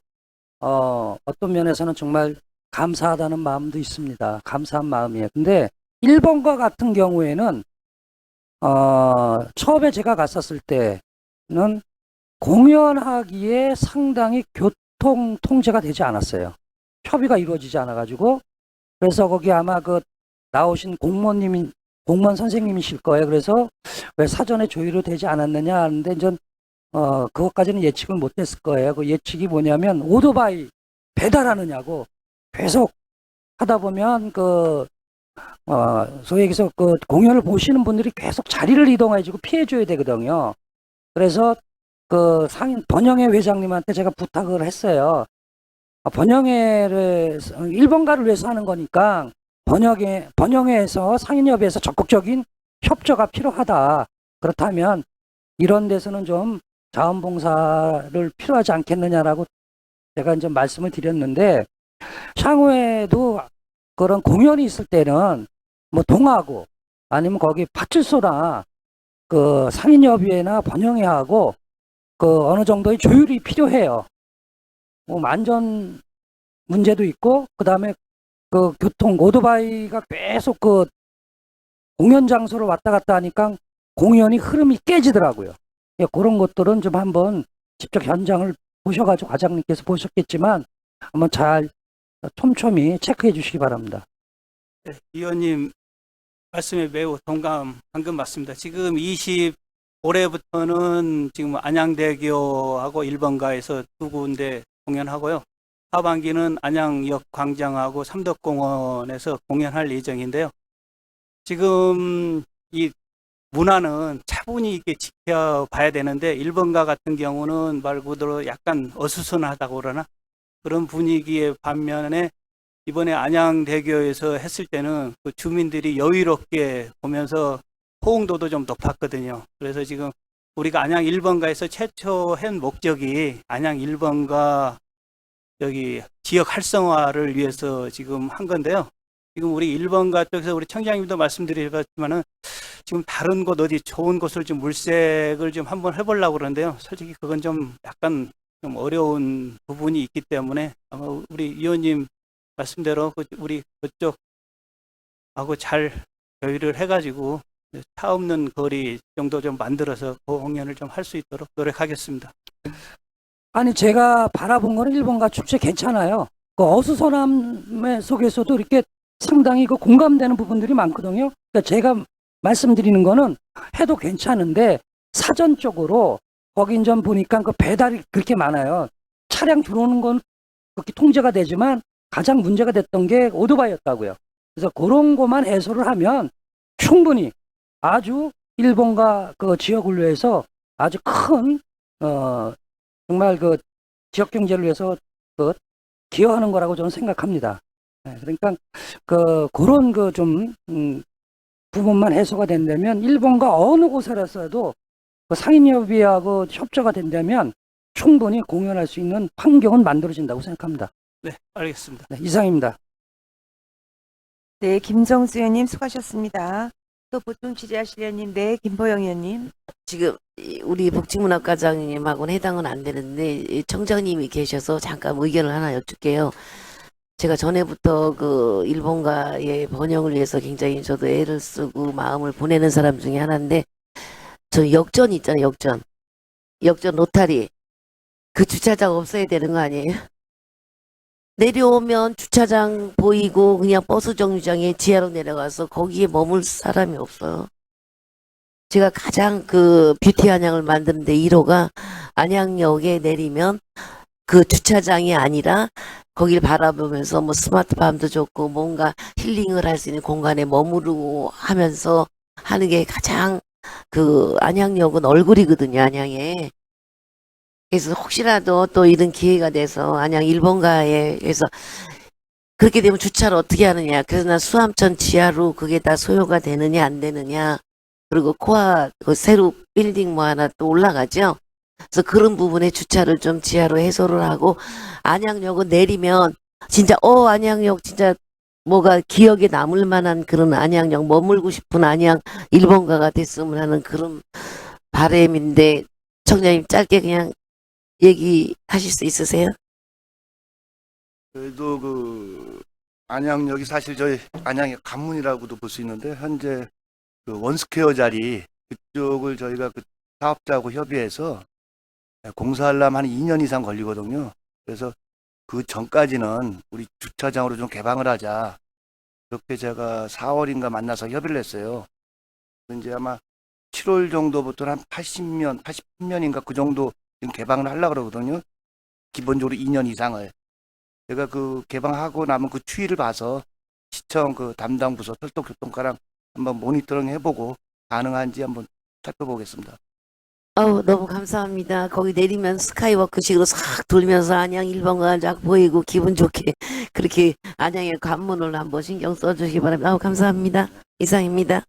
어떤 면에서는 정말 감사하다는 마음도 있습니다. 감사한 마음이에요. 근데 1번가 같은 경우에는 처음에 제가 갔었을 때는 공연하기에 상당히 교통 통제가 되지 않았어요. 협의가 이루어지지 않아가지고 그래서 거기 아마 그 나오신 공무원 선생님이실 거예요. 그래서 왜 사전에 조율이 되지 않았느냐 하는데 전 그것까지는 예측을 못했을 거예요. 그 예측이 뭐냐면 오토바이 배달하느냐고 계속 하다 보면 소위 얘기해서 그 공연을 보시는 분들이 계속 자리를 이동해주고 피해줘야 되거든요. 그래서 그 상인 번영회 회장님한테 제가 부탁을 했어요. 번영회를 1번가를 위해서 하는 거니까 번영회에서 상인협의회에서 적극적인 협조가 필요하다. 그렇다면 이런 데서는 좀 자원봉사를 필요하지 않겠느냐라고 제가 이제 말씀을 드렸는데 향후에도 그런 공연이 있을 때는 뭐 동하고 아니면 거기 파출소나 그 상인협의회나 번영회하고 그 어느 정도의 조율이 필요해요. 뭐 안전 문제도 있고 그다음에 그 교통 오토바이가 계속 그 공연 장소를 왔다 갔다 하니까 공연이 흐름이 깨지더라고요. 예, 그런 것들은 좀 한번 직접 현장을 보셔가지고 과장님께서 보셨겠지만 한번 잘 촘촘히 체크해 주시기 바랍니다. 네, 위원님 말씀에 매우 방금 맞습니다. 지금 올해부터는 지금 안양대교하고 1번가에서 두 군데 공연하고요. 하반기는 안양역 광장하고 삼덕공원에서 공연할 예정인데요. 지금 이 문화는 차분히 이렇게 지켜봐야 되는데 1번가 같은 경우는 말 그대로 약간 어수선하다고 그러나 그런 분위기의 반면에 이번에 안양대교에서 했을 때는 그 주민들이 여유롭게 보면서 호응도도 좀 높았거든요. 그래서 지금 우리가 안양 1번가에서 최초 한 목적이 안양 1번가 여기 지역 활성화를 위해서 지금 한 건데요. 지금 우리 1번가 쪽에서 우리 청장님도 말씀드렸지만은 지금 다른 곳 어디 좋은 곳을 좀 물색을 좀 한번 해보려고 그러는데요. 솔직히 그건 좀 약간 좀 어려운 부분이 있기 때문에 아마 우리 위원님 말씀대로 우리 그쪽하고 잘 조율을 해가지고 차 없는 거리 정도 좀 만들어서 공연을 좀 할 수 있도록 노력하겠습니다. 아니 제가 바라본 거는 1번가 축제 괜찮아요. 그 어수선함 속에서도 이렇게 상당히 그 공감되는 부분들이 많거든요. 그러니까 제가 말씀드리는 거는 해도 괜찮은데 사전적으로 거긴 좀 보니까 그 배달이 그렇게 많아요. 차량 들어오는 건 그렇게 통제가 되지만 가장 문제가 됐던 게 오토바이였다고요. 그래서 그런 것만 해소를 하면 충분히 아주 일본과 그 지역을 위해서 아주 큰 정말 그 지역 경제를 위해서 그 기여하는 거라고 저는 생각합니다. 그러니까 그런 그 좀 부분만 해소가 된다면 일본과 어느 곳에라도 그 상인협의회하고 협조가 된다면 충분히 공연할 수 있는 환경은 만들어진다고 생각합니다. 네, 알겠습니다. 네, 이상입니다. 네, 김정수 의원님 수고하셨습니다. 또 보충 질의하실 의원님, 네, 김보영 의원님. 지금 우리 복지문화과장님하고는 해당은 안 되는데 청장님이 계셔서 잠깐 의견을 하나 여쭐게요. 제가 전에부터 그 일본가의 번영을 위해서 굉장히 저도 애를 쓰고 마음을 보내는 사람 중에 하나인데 저 역전 있잖아요. 역전 로타리 그 주차장 없어야 되는 거 아니에요? 내려오면 주차장 보이고 그냥 버스 정류장에 지하로 내려가서 거기에 머물 사람이 없어요. 제가 가장 그 뷰티 안양을 만드는데 1호가 안양역에 내리면 그 주차장이 아니라 거길 바라보면서 뭐 스마트팜도 좋고 뭔가 힐링을 할 수 있는 공간에 머무르고 하면서 하는 게 가장 그 안양역은 얼굴이거든요, 안양에. 그래서 혹시라도 또 이런 기회가 돼서 안양 1번가에서 그렇게 되면 주차를 어떻게 하느냐. 그래서 난 수암천 지하로 그게 다 소요가 되느냐 안 되느냐. 그리고 코아 그 새로 빌딩 뭐 하나 또 올라가죠. 그래서 그런 부분에 주차를 좀 지하로 해소를 하고 안양역은 내리면 진짜 안양역 진짜 뭐가 기억에 남을 만한 그런 안양역 머물고 싶은 안양 1번가가 됐으면 하는 그런 바람인데 청장님 짧게 그냥 얘기하실 수 있으세요? 그래도 그 안양역이 사실 저희 안양의 관문이라고도 볼 수 있는데 현재 그 원스퀘어 자리 그쪽을 저희가 그 사업자하고 협의해서 공사하려면 한 2년 이상 걸리거든요. 그래서 그 전까지는 우리 주차장으로 좀 개방을 하자. 그렇게 제가 4월인가 만나서 협의를 했어요. 이제 아마 7월 정도부터는 한 80년인가 그 정도 지금 개방을 하려고 그러거든요. 기본적으로 2년 이상을. 제가 그 개방하고 나면 그 추이를 봐서 시청 그 담당 부서 철도교통과랑 한번 모니터링 해보고 가능한지 한번 살펴보겠습니다. 너무 감사합니다. 거기 내리면 스카이워크식으로 싹 돌면서 안양 1번가 쫙 보이고 기분 좋게 그렇게 안양의 관문을 한번 신경 써주시기 바랍니다. 감사합니다. 이상입니다.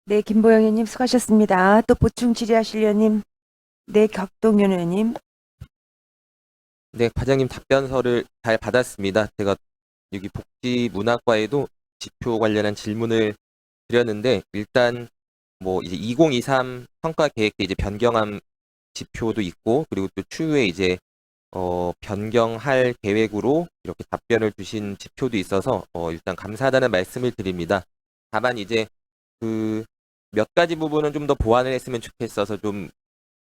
네, 김보영 의원님 수고하셨습니다. 또 보충 질의하실 의원님. 네, 곽동윤 의원님. 네, 과장님 답변서를 잘 받았습니다. 제가 여기 복지문화과에도 지표 관련한 질문을 드렸는데 일단 뭐 이제 2023 평가 계획 때 이제 변경한 지표도 있고 그리고 또 추후에 이제 변경할 계획으로 이렇게 답변을 주신 지표도 있어서 일단 감사하다는 말씀을 드립니다. 다만 이제 그 몇 가지 부분은 좀 더 보완을 했으면 좋겠어서 좀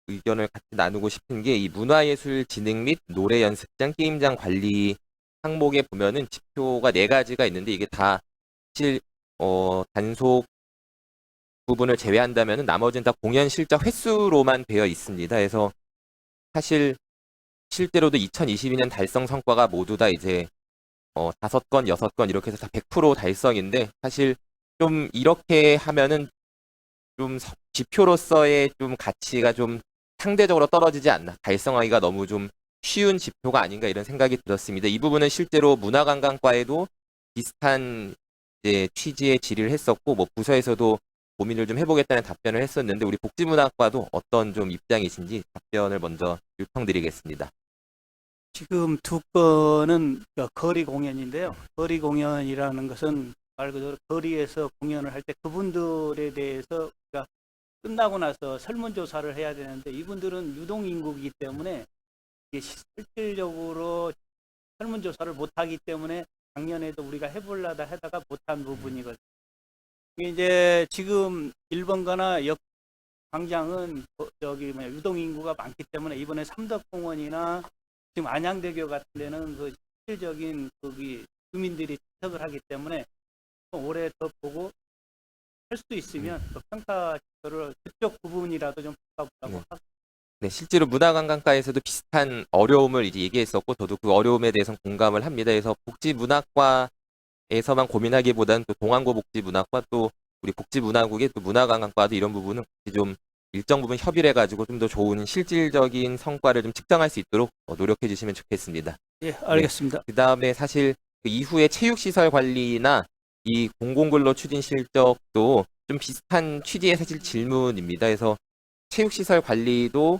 의견을 같이 나누고 싶은 게 이 문화예술 진흥 및 노래 연습장 게임장 관리 항목에 보면은 지표가 4가지가 있는데 이게 다 사실 단속 부분을 제외한다면은 나머지는 다 공연 실적 횟수로만 되어 있습니다. 그래서 사실 실제로도 2022년 달성 성과가 모두 다 이제 5건, 6건 이렇게 해서 다 100% 달성인데 사실 좀 이렇게 하면은 좀 지표로서의 좀 가치가 좀 상대적으로 떨어지지 않나. 달성하기가 너무 좀 쉬운 지표가 아닌가 이런 생각이 들었습니다. 이 부분은 실제로 문화관광과에도 비슷한 이제 취지의 질의를 했었고 뭐 부서에서도 고민을 좀 해보겠다는 답변을 했었는데 우리 복지문화과도 어떤 좀 입장이신지 답변을 먼저 요청드리겠습니다. 지금 2건은 거리 공연인데요. 거리 공연이라는 것은 말 그대로 거리에서 공연을 할 때 그분들에 대해서 우리가 끝나고 나서 설문조사를 해야 되는데 이분들은 유동인구이기 때문에 이게 실질적으로 설문조사를 못하기 때문에 작년에도 우리가 해보려다 하다가 못한 부분이거든요. 이제 지금 1번가나 역 광장은 유동인구가 많기 때문에 이번에 삼덕공원이나 지금 안양대교 같은 데는 그 실질적인 거기 주민들이 참석을 하기 때문에 올해 더 보고 할 수 있으면 그 평가 지표를 그쪽 부분이라도 좀 바꿔보라고 하고. 네, 실제로 문화관광과에서도 비슷한 어려움을 이제 얘기했었고 저도 그 어려움에 대해서는 공감을 합니다. 그래서 복지문화과에서만 고민하기보다는 또 동안고 복지문화과 또 우리 복지문화국의 또 문화관광과도 이런 부분은 좀 일정 부분 협의를 해가지고 좀 더 좋은 실질적인 성과를 좀 측정할 수 있도록 노력해 주시면 좋겠습니다. 예, 알겠습니다. 네, 그 다음에 사실 그 이후에 체육시설 관리나 이 공공근로 추진 실적도 좀 비슷한 취지의 사실 질문입니다. 그래서 체육시설 관리도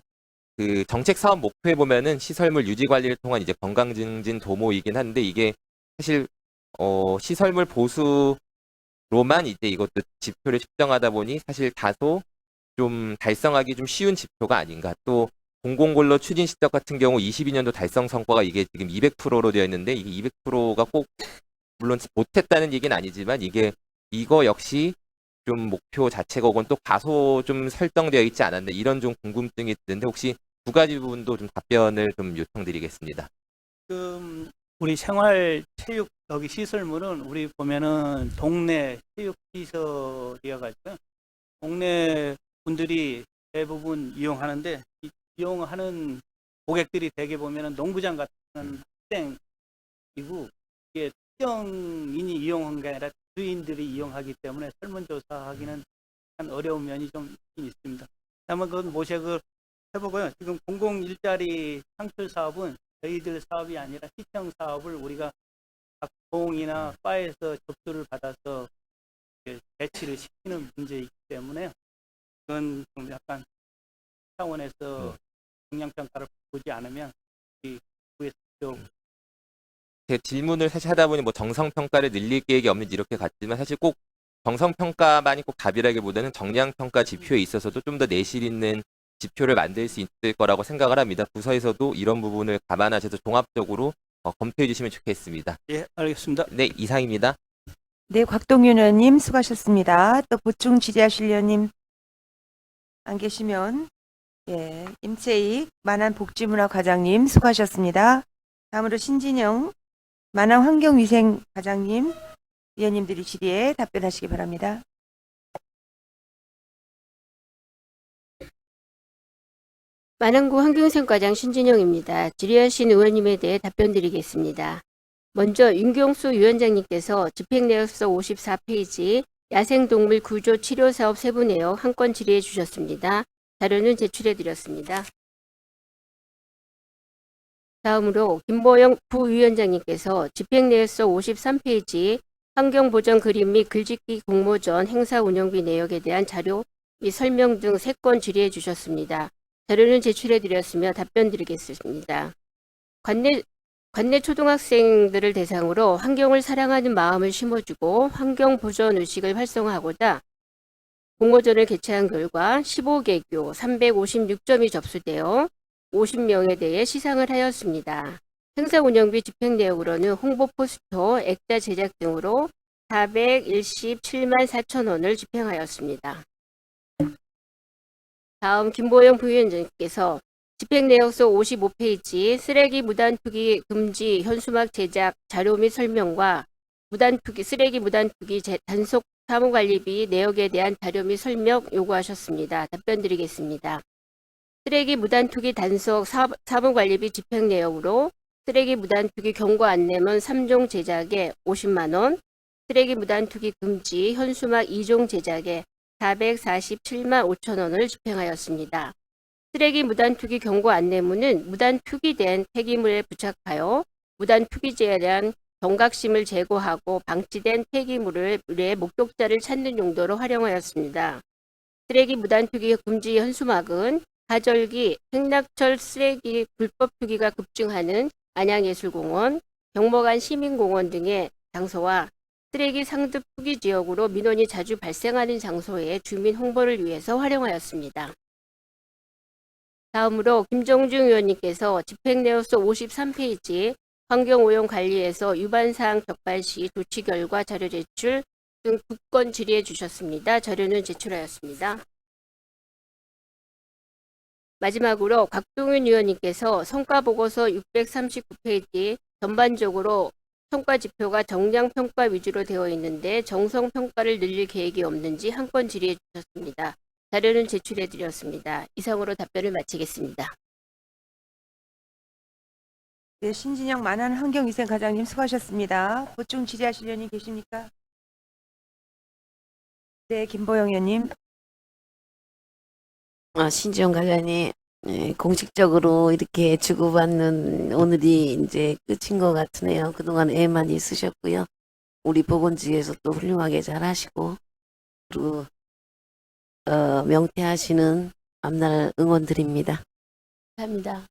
그 정책 사업 목표에 보면은 시설물 유지 관리를 통한 이제 건강 증진 도모이긴 한데 이게 사실 시설물 보수로만 이제 이것도 지표를 측정하다 보니 사실 다소 좀 달성하기 좀 쉬운 지표가 아닌가. 또 공공근로 추진 실적 같은 경우 22년도 달성 성과가 이게 지금 200%로 되어 있는데 이게 200%가 꼭 물론 못했다는 얘기는 아니지만 이거 역시 좀 목표 자체가 혹은 또 다소 좀 설정되어 있지 않았나 이런 좀 궁금증이 드는데 혹시 2가지 부분도 좀 답변을 좀 요청드리겠습니다. 지금 우리 생활 체육 여기 시설물은 우리 보면은 동네 체육 시설이어가지고 동네 분들이 대부분 이용하는데 이용하는 고객들이 대개 보면은 농구장 같은 학생이고 이게 특정인이 이용한 게 아니라 주인들이 이용하기 때문에 설문조사하기는 한 어려운 면이 좀 있습니다. 한번 그건 모색을 해보고요. 지금 공공 일자리 창출 사업은 저희들 사업이 아니라 시청 사업을 우리가 각 공이나 과에서 접수를 받아서 배치를 시키는 문제이기 때문에 그건 좀 약간 차원에서 영향평가를 보지 않으면 이 구에서 제 질문을 사실 하다 보니 뭐 정성평가를 늘릴 계획이 없는지 이렇게 갔지만 사실 꼭 정성평가만이 꼭 답이라기보다는 정량평가 지표에 있어서도 좀 더 내실 있는 지표를 만들 수 있을 거라고 생각을 합니다. 부서에서도 이런 부분을 감안하셔서 종합적으로 검토해 주시면 좋겠습니다. 예, 알겠습니다. 네, 이상입니다. 네, 곽동윤 의원님 수고하셨습니다. 또 보충 질의하실 의원님 안 계시면 예, 임채익 만안복지문화과장님 수고하셨습니다. 다음으로 신진영 만안 환경위생과장님, 위원님들이 질의에 답변하시기 바랍니다. 만안구 환경위생과장 신진영입니다. 질의하신 의원님에 대해 답변드리겠습니다. 먼저 윤경수 위원장님께서 집행내역서 54페이지 야생동물 구조 치료 사업 세부 내역 한 건 질의해 주셨습니다. 자료는 제출해 드렸습니다. 다음으로 김보영 부위원장님께서 집행내역서 53페이지 환경보전 그림 및 글짓기 공모전 행사 운영비 내역에 대한 자료 및 설명 등 3건 질의해 주셨습니다. 자료는 제출해 드렸으며 답변 드리겠습니다. 관내 초등학생들을 대상으로 환경을 사랑하는 마음을 심어주고 환경 보전 의식을 활성화하고자 공모전을 개최한 결과 15개교 356점이 접수되어 50명에 대해 시상을 하였습니다. 행사 운영비 집행 내역으로는 홍보 포스터, 액자 제작 등으로 417만 4천 원을 집행하였습니다. 다음 김보영 부위원장님께서 집행내역서 55페이지 쓰레기 무단 투기 금지 현수막 제작 자료 및 설명과 쓰레기 무단 투기 단속 사무관리비 내역에 대한 자료 및 설명 요구하셨습니다. 답변 드리겠습니다. 쓰레기 무단 투기 단속 사무관리비 집행내역으로 쓰레기 무단 투기 경고 안내문 3종 제작에 50만 원, 쓰레기 무단 투기 금지 현수막 2종 제작에 447만 5천 원을 집행하였습니다. 쓰레기 무단 투기 경고 안내문은 무단 투기된 폐기물에 부착하여 무단 투기죄에 대한 경각심을 제고하고 방치된 폐기물의 목격자를 찾는 용도로 활용하였습니다. 쓰레기 무단 투기 금지 현수막은 가절기, 행락철 쓰레기 불법 투기가 급증하는 안양예술공원, 경목안 시민공원 등의 장소와 쓰레기 상습 투기 지역으로 민원이 자주 발생하는 장소의 주민 홍보를 위해서 활용하였습니다. 다음으로 김정중 의원님께서 집행내역서 53페이지 환경오염관리에서 위반사항 적발 시 조치 결과 자료 제출 등 2건 질의해 주셨습니다. 자료는 제출하였습니다. 마지막으로 곽동윤 의원님께서 성과보고서 639페이지 전반적으로 성과지표가 정량평가 위주로 되어 있는데 정성평가를 늘릴 계획이 없는지 한 건 질의해 주셨습니다. 자료는 제출해 드렸습니다. 이상으로 답변을 마치겠습니다. 네, 신진영 만안 환경위생과장님 수고하셨습니다. 보충 질의하실 의원님 계십니까? 네, 김보영 의원님. 신지영 과장님, 공식적으로 이렇게 주고받는 오늘이 이제 끝인 것 같으네요. 그동안 애 많이 쓰셨고요. 우리 보건지에서 또 훌륭하게 잘 하시고, 그리고, 명퇴하시는 앞날 응원드립니다. 감사합니다.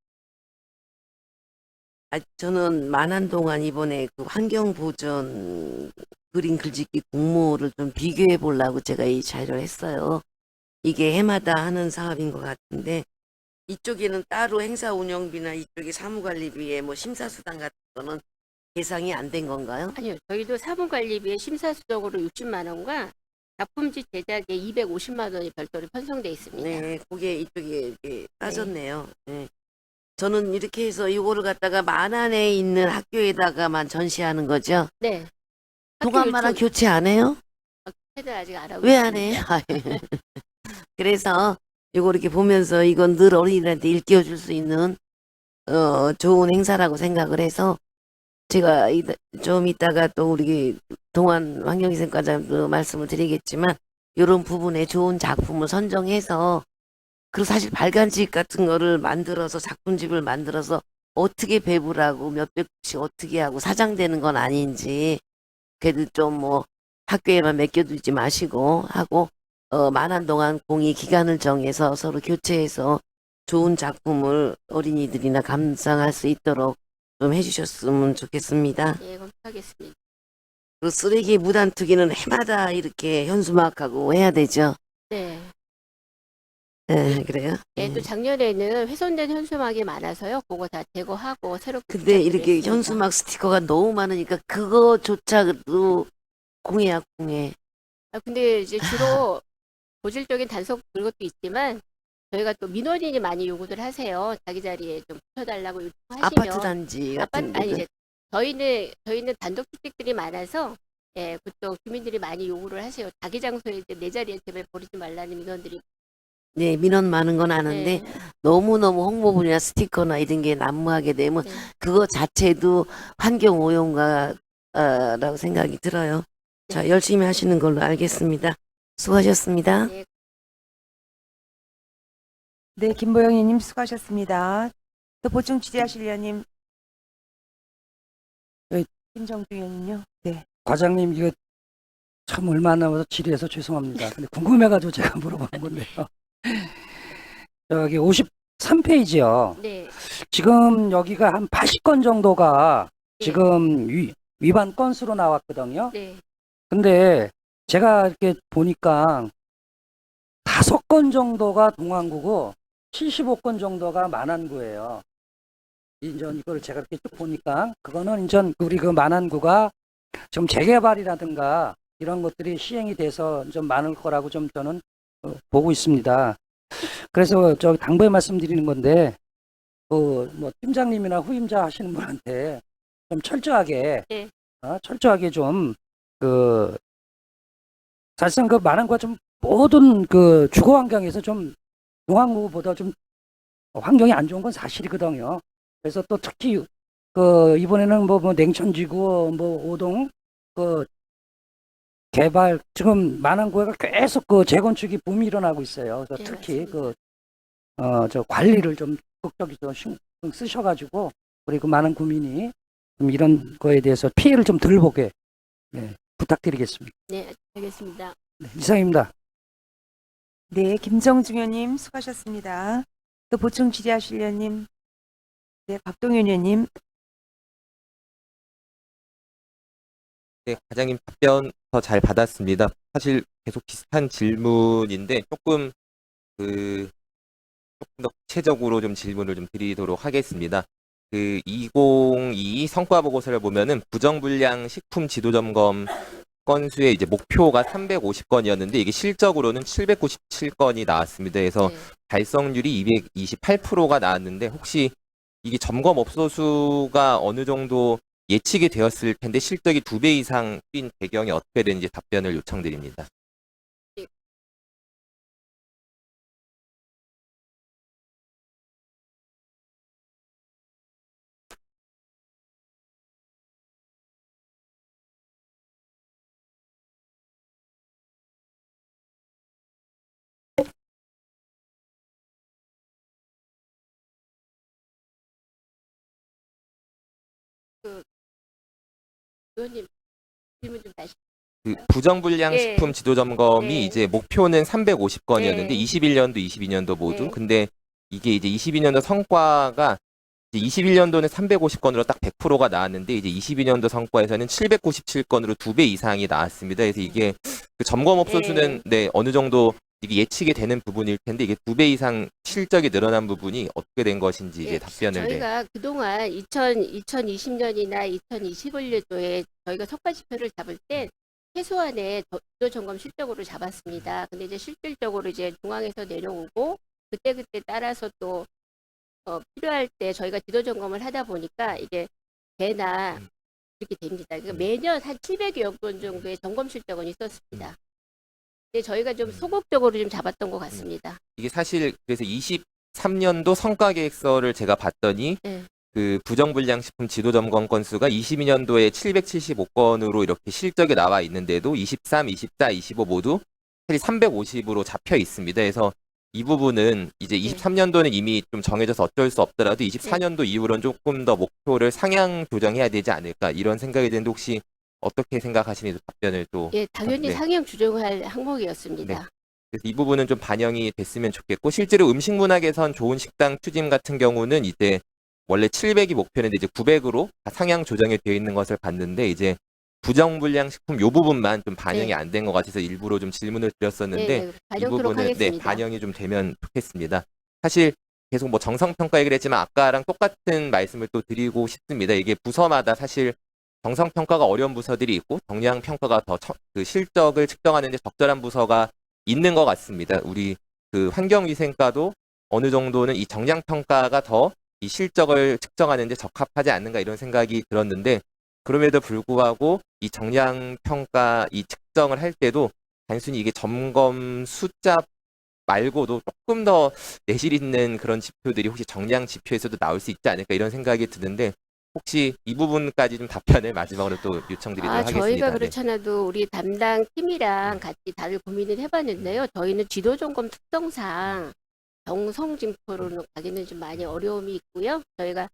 저는 많은 동안 이번에 그 환경보전 그림 글짓기 공모를 좀 비교해 보려고 제가 이 자료를 했어요. 이게 해마다 하는 사업인 것 같은데 이쪽에는 따로 행사 운영비나 이쪽에 사무관리비에 뭐 심사수당 같은 거는 계상이 안 된 건가요? 아니요, 저희도 사무관리비에 심사수적으로 60만 원과 작품지 제작에 250만 원이 별도로 편성돼 있습니다. 네, 그게 이쪽에 이렇게 빠졌네요. 네. 저는 이렇게 해서 이거를 갖다가 만안에 있는 학교에다가만 전시하는 거죠? 네. 도감만화 교체 안 해요? 학교를 아직 안 하고 왜 안 있습니다. 해요? 그래서 이거 이렇게 보면서 이건 늘 어린이들한테 일깨워줄 수 있는 좋은 행사라고 생각을 해서 제가 좀 이따가 또 우리 동안 환경위생과장도 말씀을 드리겠지만 이런 부분에 좋은 작품을 선정해서 그리고 사실 발간집 같은 거를 만들어서 작품집을 만들어서 어떻게 배부라고 몇백씩 어떻게 하고 사장되는 건 아닌지 그래도 좀 뭐 학교에만 맡겨두지 마시고 하고 만한 동안 공의 기간을 정해서 서로 교체해서 좋은 작품을 어린이들이나 감상할 수 있도록 좀 해주셨으면 좋겠습니다. 예, 검토하겠습니다. 그 쓰레기 무단 투기는 해마다 이렇게 현수막하고 해야 되죠. 네. 네, 그래요? 예, 또 작년에는 훼손된 현수막이 많아서요. 그거 다 제거하고 새롭게 근데 이렇게 부착드렸습니다. 현수막 스티커가 너무 많으니까 그거조차도 공해야 공해. 근데 이제 주로 고질적인 단속 그것도 있지만 저희가 또 민원인이 많이 요구를 하세요. 자기 자리에 좀 붙여달라고 요청하시면 아파트 단지 같은 아니 데는 이제 저희는 단독주택들이 많아서 보통 주민들이 많이 요구를 하세요. 자기 장소에 이제 내 자리에 제발 버리지 말라는 민원들이. 네, 민원 많은 건 아는데 네. 너무너무 홍보물이나 스티커나 이런 게 난무하게 되면 네. 그거 자체도 환경 오염가 라고 생각이 들어요. 자, 열심히 하시는 걸로 알겠습니다. 수고하셨습니다. 네. 네, 김보영 의원님 수고하셨습니다. 또 보충 취재하실 의원님. 네. 김정주 의원님요. 네. 과장님 이거 참 얼마 안 남아서 질의해서 죄송합니다. 근데 궁금해가지고 제가 물어보는 건데요. 여기 53페이지요. 네. 지금 여기가 한 80건 정도가 네. 지금 위반 건수로 나왔거든요. 네. 근데 제가 이렇게 보니까 5건 정도가 동안구고 75건 정도가 만안구예요. 인전 이걸 제가 이렇게 쭉 보니까 그거는 인전 우리 그 만안구가 지금 재개발이라든가 이런 것들이 시행이 돼서 좀 많을 거라고 좀 저는 보고 있습니다. 그래서 저 당부에 말씀드리는 건데 뭐 팀장님이나 후임자 하시는 분한테 좀 철저하게 네. 철저하게 좀 사실상 그 만안구가 좀 모든 그 주거 환경에서 좀 동안구보다 좀 환경이 안 좋은 건 사실이거든요. 그래서 또 특히 이번에는 뭐 냉천지구 오동 개발 지금 만안구가 계속 재건축이 붐이 일어나고 있어요. 그래서 네, 특히 맞습니다. 저 관리를 좀 적극적으로 신경 쓰셔가지고 우리 그 많은 구민이 좀 이런 거에 대해서 피해를 좀 덜 보게 부탁드리겠습니다. 네, 알겠습니다. 네, 이상입니다. 네, 김정중 의원님 수고하셨습니다. 또 보충 질의하실 의원님. 네, 박동윤 의원님. 네, 과장님 답변 더 잘 받았습니다. 사실 계속 비슷한 질문인데 조금 조금 더 구체적으로 좀 질문을 좀 드리도록 하겠습니다. 2022 성과 보고서를 보면은 부정불량 식품 지도 점검 건수의 이제 목표가 350건이었는데 이게 실적으로는 797건이 나왔습니다. 그래서 네. 달성률이 228%가 나왔는데 혹시 이게 점검업소 수가 어느 정도 예측이 되었을 텐데 실적이 2배 이상 뛴 배경이 어떻게 되는지 답변을 요청드립니다. 의원님 질문 좀 다시. 부정불량 예. 식품 지도 점검이 네. 이제 목표는 350건이었는데 네. 21년도, 22년도 모두. 네. 근데 이게 이제 22년도 성과가 이제 21년도는 350건으로 딱 100%가 나왔는데 이제 22년도 성과에서는 797건으로 2배 이상이 나왔습니다. 그래서 이게 그 점검업소 수는 어느 정도 이게 예측이 되는 부분일 텐데 이게 2배 이상 실적이 늘어난 부분이 어떻게 된 것인지 이제 답변을 저희가 그동안 2020년이나 2021년도에 저희가 성과 지표를 잡을 때 최소한의 지도 점검 실적으로 잡았습니다. 근데 이제 실질적으로 이제 중앙에서 내려오고 그때 따라서 또 필요할 때 저희가 지도 점검을 하다 보니까 이게 배나 이렇게 됩니다. 그러니까 매년 한 700여 건 정도의 점검 실적은 있었습니다. 근데 저희가 좀 소극적으로 좀 잡았던 것 같습니다. 이게 사실 그래서 23년도 성과 계획서를 제가 봤더니 네. 그 부정불량 식품 지도 점검 건수가 22년도에 775건으로 이렇게 실적이 나와 있는데도 23, 24, 25 모두 350으로 잡혀 있습니다. 그래서 이 부분은 이제 23년도는 이미 좀 정해져서 어쩔 수 없더라도 24년도 이후로는 조금 더 목표를 상향 조정해야 되지 않을까 이런 생각이 드는데 혹시 어떻게 생각하시는지 답변을 또. 예, 당연히 네. 상향 조정할 항목이었습니다. 네. 그래서 이 부분은 좀 반영이 됐으면 좋겠고 실제로 음식문화 개선 좋은 식당 추진 같은 경우는 이제 원래 700이 목표인데 이제 900으로 상향 조정이 되어 있는 것을 봤는데 이제 부정불량 식품 요 부분만 좀 반영이 안 된 것 같아서 일부러 좀 질문을 드렸었는데 네, 이 반영토록 부분은 하겠습니다. 반영이 좀 되면 좋겠습니다. 사실 계속 뭐 정성평가 얘기를 했지만 아까랑 똑같은 말씀을 또 드리고 싶습니다. 이게 부서마다 사실 정성평가가 어려운 부서들이 있고 정량평가가 더 그 실적을 측정하는 데 적절한 부서가 있는 것 같습니다. 우리 그 환경위생과도 어느 정도는 이 정량평가가 더 이 실적을 측정하는데 적합하지 않는가 이런 생각이 들었는데 그럼에도 불구하고 이 정량 평가 이 측정을 할 때도 단순히 이게 점검 숫자 말고도 조금 더 내실 있는 그런 지표들이 혹시 정량 지표에서도 나올 수 있지 않을까 이런 생각이 드는데 혹시 이 부분까지 좀 답변을 마지막으로 또 요청드리도록 하겠습니다. 저희가 네. 그렇잖아도 우리 담당 팀이랑 같이 다들 고민을 해봤는데요. 저희는 지도점검 특성상 정성진표로는 가기는 좀 많이 어려움이 있고요. 저희가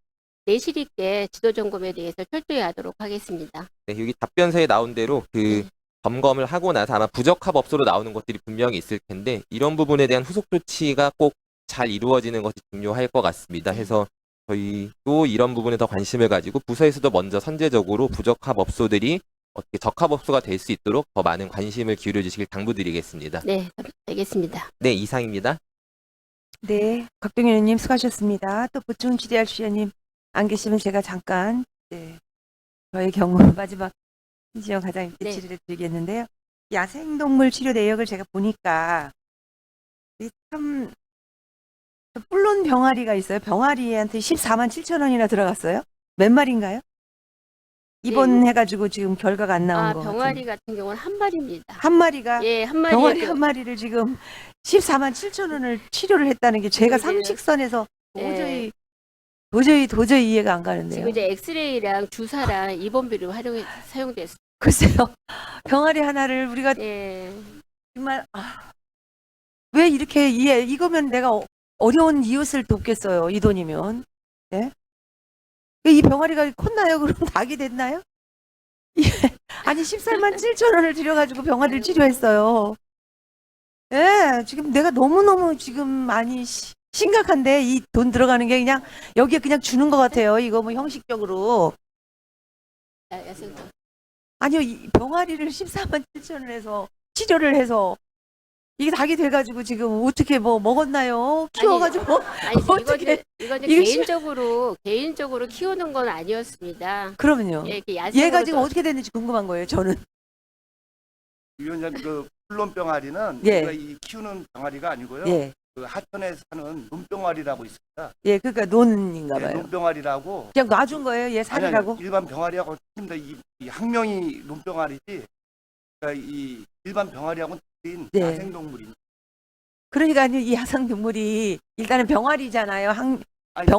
내실 있게 지도점검에 대해서 철저히 하도록 하겠습니다. 네, 여기 답변서에 나온 대로 그 점검을 하고 나서 아마 부적합업소로 나오는 것들이 분명히 있을 텐데 이런 부분에 대한 후속 조치가 꼭 잘 이루어지는 것이 중요할 것 같습니다. 해서 저희도 이런 부분에 더 관심을 가지고 부서에서도 먼저 선제적으로 부적합업소들이 어떻게 적합업소가 될 수 있도록 더 많은 관심을 기울여 주시길 당부드리겠습니다. 네, 알겠습니다. 네, 이상입니다. 네, 곽동현 의원님 수고하셨습니다. 또 보충 질의할 위원님 안 계시면 제가 잠깐 저의 경우 마지막 신지영 과장님께 네. 질의를 드리겠는데요. 야생동물 치료 내역을 제가 보니까 참 뿔론 병아리가 있어요. 병아리한테 14만 7천 원이나 들어갔어요. 몇 마리인가요? 입원해가지고 지금 결과가 안 나온 거 병아리 같은데. 같은 경우는 한 마리입니다. 한 마리가 예, 한 병아리 마리에 한 마리를 지금 14만 7천 원을 치료를 했다는 게 제가 이제- 상식선에서 예. 도저히 이해가 안 가는데요. 지금 이제 엑스레이랑 주사랑 입원비로 사용됐어요. 글쎄요. 병아리 하나를 우리가 예. 정말 왜 이렇게 이거면 내가 어려운 이웃을 돕겠어요. 이 돈이면. 네? 이 병아리가 컸나요? 그럼 닭이 됐나요? 예. 아니 14만 7천 원을 들여가지고 병아리를 치료했어요. 예, 지금 내가 너무너무 지금 많이 심각한데 이 돈 들어가는 게 그냥 여기에 그냥 주는 것 같아요. 이거 뭐 형식적으로. 아니요, 이 병아리를 14만 7천 원에서 치료를 해서 이게 닭이 돼가지고 지금 어떻게 뭐 먹었나요? 키워가지고 아니 어떻게 이거는 이거 개인적으로 키우는 건 아니었습니다. 그러면요. 예, 이렇게 얘가 야생으로 지금 어떻게 됐는지 궁금한 거예요. 저는. 위원장님 그 뿔론 병아리는 예. 우리가 이 키우는 병아리가 아니고요. 예, 그 하천에 사는 논병아리라고 있습니다. 예, 그러니까 논인가 예, 봐요. 논병아리라고. 그냥 놔준 거예요. 얘 아니, 살이라고. 아니, 일반 병아리하고 틀립니다. 이 학명이 논병아리지. 그러니까 이 일반 병아리하고는 틀린 네. 야생동물입니다. 그러니까 이 야생동물이 일단은 병아리잖아요. 아니,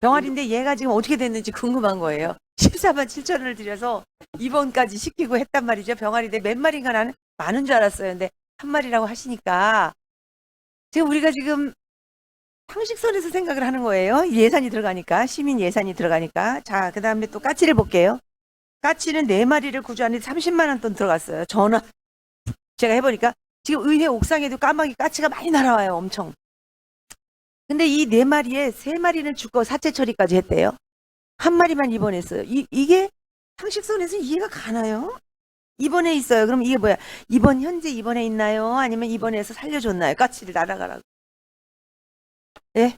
병아리인데 얘가 지금 어떻게 됐는지 궁금한 거예요. 14만 7천 원을 들여서 입원까지 시키고 했단 말이죠. 병아리인데 몇 마리인가 나는 많은 줄 알았어요. 근데 한 마리라고 하시니까 지금 우리가 지금 상식선에서 생각을 하는 거예요. 예산이 들어가니까, 시민 예산이 들어가니까. 자, 그 다음에 또 까치를 볼게요. 까치는 4마리를 구조하는데 30만 원 돈 들어갔어요. 전화 제가 해보니까 지금 의회 옥상에도 까마귀 까치가 많이 날아와요. 엄청. 근데 이 4마리에 3마리는 죽고 사체 처리까지 했대요. 한 마리만 입원했어요. 이게 상식선에서 이해가 가나요? 입원해 있어요. 그럼 이게 뭐야? 현재 입원해 있나요? 아니면 입원해서 살려줬나요? 까치를 날아가라고. 예?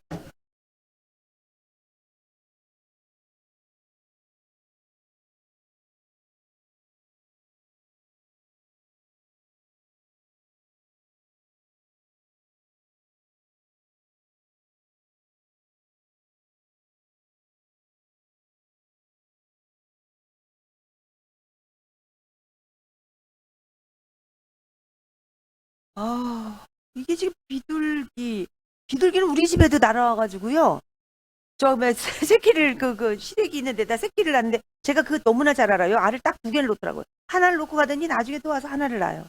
이게 지금 비둘기는 우리 집에도 날아와가지고요. 처음에 새끼를 그 시래기 있는 데다 새끼를 낳는데 제가 그거 너무나 잘 알아요. 알을 딱 2개를 놓더라고요. 하나를 놓고 가더니 나중에 또 와서 하나를 낳아요.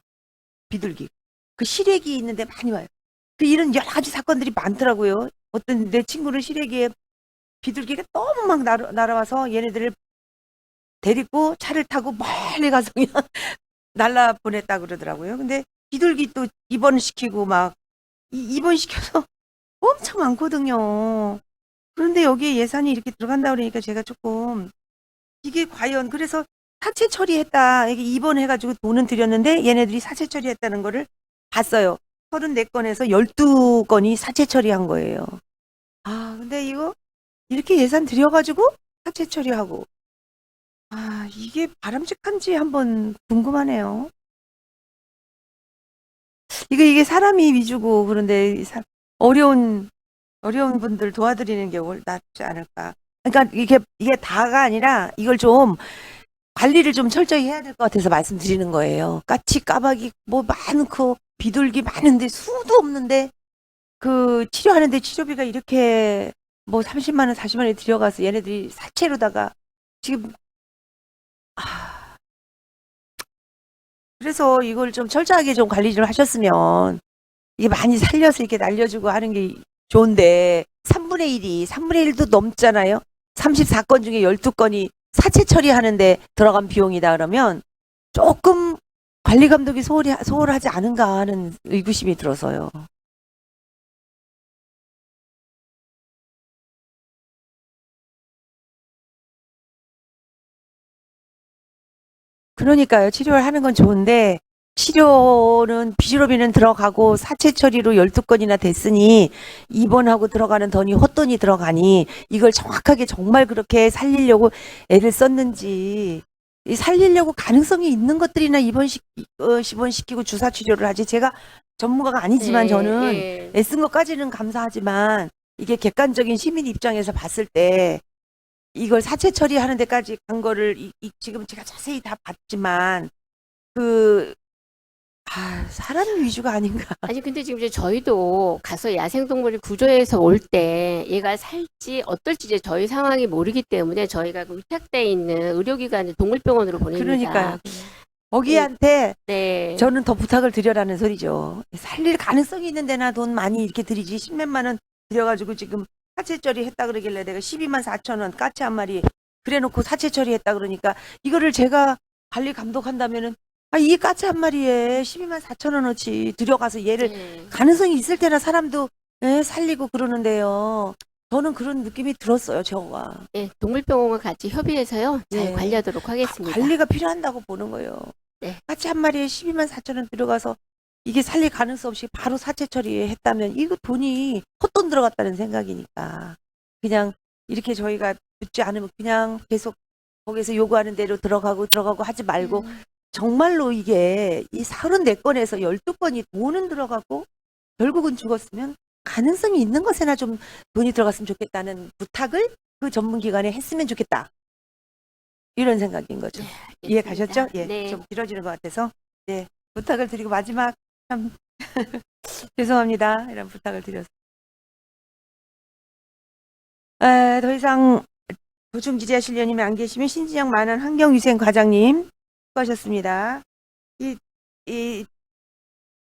비둘기. 그 시래기 있는데 많이 와요. 이런 여러 가지 사건들이 많더라고요. 어떤 내 친구는 시래기에 비둘기가 너무 막 날아와서 얘네들을 데리고 차를 타고 멀리 가서 그냥 날라 보냈다 그러더라고요. 근데 비둘기 또 입원시키고 막 입원시켜서 엄청 많거든요. 그런데 여기에 예산이 이렇게 들어간다 그러니까 제가 조금 이게 과연 그래서 사체 처리했다. 이게 입원해가지고 돈은 드렸는데 얘네들이 사체 처리했다는 거를 봤어요. 34건에서 12건이 사체 처리한 거예요. 근데 이거 이렇게 예산 들여가지고 사체 처리하고 이게 바람직한지 한번 궁금하네요. 이게 사람이 위주고 그런데 어려운 어려운 분들 도와드리는 게 낫지 않을까. 그러니까 이게 다가 아니라 이걸 좀 관리를 좀 철저히 해야 될 것 같아서 말씀드리는 거예요. 까치 까마귀 뭐 많고 비둘기 많은데 수도 없는데 그 치료하는데 치료비가 이렇게 뭐 30만 원, 40만 원이 들여가서 얘네들이 사체로다가 지금 그래서 이걸 좀 철저하게 좀 관리 좀 하셨으면 이게 많이 살려서 이렇게 날려주고 하는 게 좋은데 3분의 1도 넘잖아요. 34건 중에 12건이 사체 처리하는데 들어간 비용이다 그러면 조금 관리 감독이 소홀하지 않은가 하는 의구심이 들어서요. 그러니까요. 치료를 하는 건 좋은데 치료는 비료비는 들어가고 사체 처리로 12건이나 됐으니 입원하고 들어가는 돈이 헛돈이 들어가니 이걸 정확하게 정말 그렇게 살리려고 애를 썼는지 이 살리려고 가능성이 있는 것들이나 입원시키고 주사 치료를 하지. 제가 전문가가 아니지만 저는 애쓴 것까지는 감사하지만 이게 객관적인 시민 입장에서 봤을 때 이걸 사체 처리하는 데까지 간 거를 지금 제가 자세히 다 봤지만 사람 위주가 아닌가. 아니 근데 지금 이제 저희도 가서 야생동물을 구조해서 올 때 얘가 살지 어떨지 이제 저희 상황이 모르기 때문에 저희가 그 위탁돼 있는 의료기관 동물병원으로 보냅니다. 그러니까요. 거기한테 네. 저는 더 부탁을 드려라는 소리죠. 살릴 가능성이 있는 데나 돈 많이 이렇게 드리지 10몇만 원 들여가지고 지금 사체 처리했다 그러길래 내가 12만 4천 원 까치 한 마리 그래놓고 사체 처리했다 그러니까 이거를 제가 관리 감독한다면은 이 까치 한 마리에 12만 4천 원어치 들여가서 얘를 가능성이 있을 때나 사람도 살리고 그러는데요. 저는 그런 느낌이 들었어요. 저와. 네, 동물병원과 같이 협의해서요. 잘 관리하도록 하겠습니다. 관리가 필요한다고 보는 거예요. 네. 까치 한 마리에 12만 4천 원 들어가서 이게 살릴 가능성 없이 바로 사체 처리했다면 이거 돈이 헛돈 들어갔다는 생각이니까 그냥 이렇게 저희가 듣지 않으면 그냥 계속 거기서 요구하는 대로 들어가고 하지 말고 정말로 이게 이 34건에서 12건이 돈은 들어가고 결국은 죽었으면 가능성이 있는 것에나 좀 돈이 들어갔으면 좋겠다는 부탁을 그 전문기관에 했으면 좋겠다. 이런 생각인 거죠. 네, 이해 가셨죠? 예, 네. 좀 길어지는 것 같아서 부탁을 드리고 마지막 참 죄송합니다. 이런 부탁을 드렸어요. 더 이상 보충 지지하실 의원님이 안 계시면 신진영 만원 환경위생 과장님 수고하셨습니다.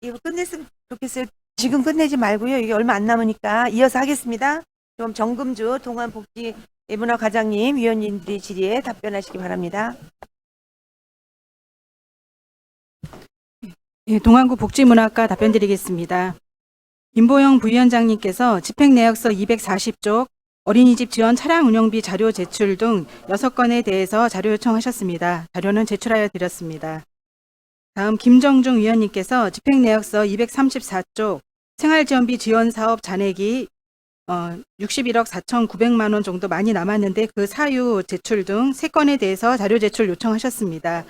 이거 끝냈으면 좋겠어요. 지금 끝내지 말고요. 이게 얼마 안 남으니까 이어서 하겠습니다. 그럼 정금주 동안복지문화 과장님 위원님들이 질의에 답변하시기 바랍니다. 예, 동안구 복지문화과 답변드리겠습니다. 김보영 부위원장님께서 집행내역서 240쪽 어린이집 지원 차량 운영비 자료 제출 등 6건에 대해서 자료 요청하셨습니다. 자료는 제출하여 드렸습니다. 다음 김정중 위원님께서 집행내역서 234쪽 생활지원비 지원사업 잔액이 61억 4,900만 원 정도 많이 남았는데 그 사유 제출 등 3건에 대해서 자료 제출 요청하셨습니다.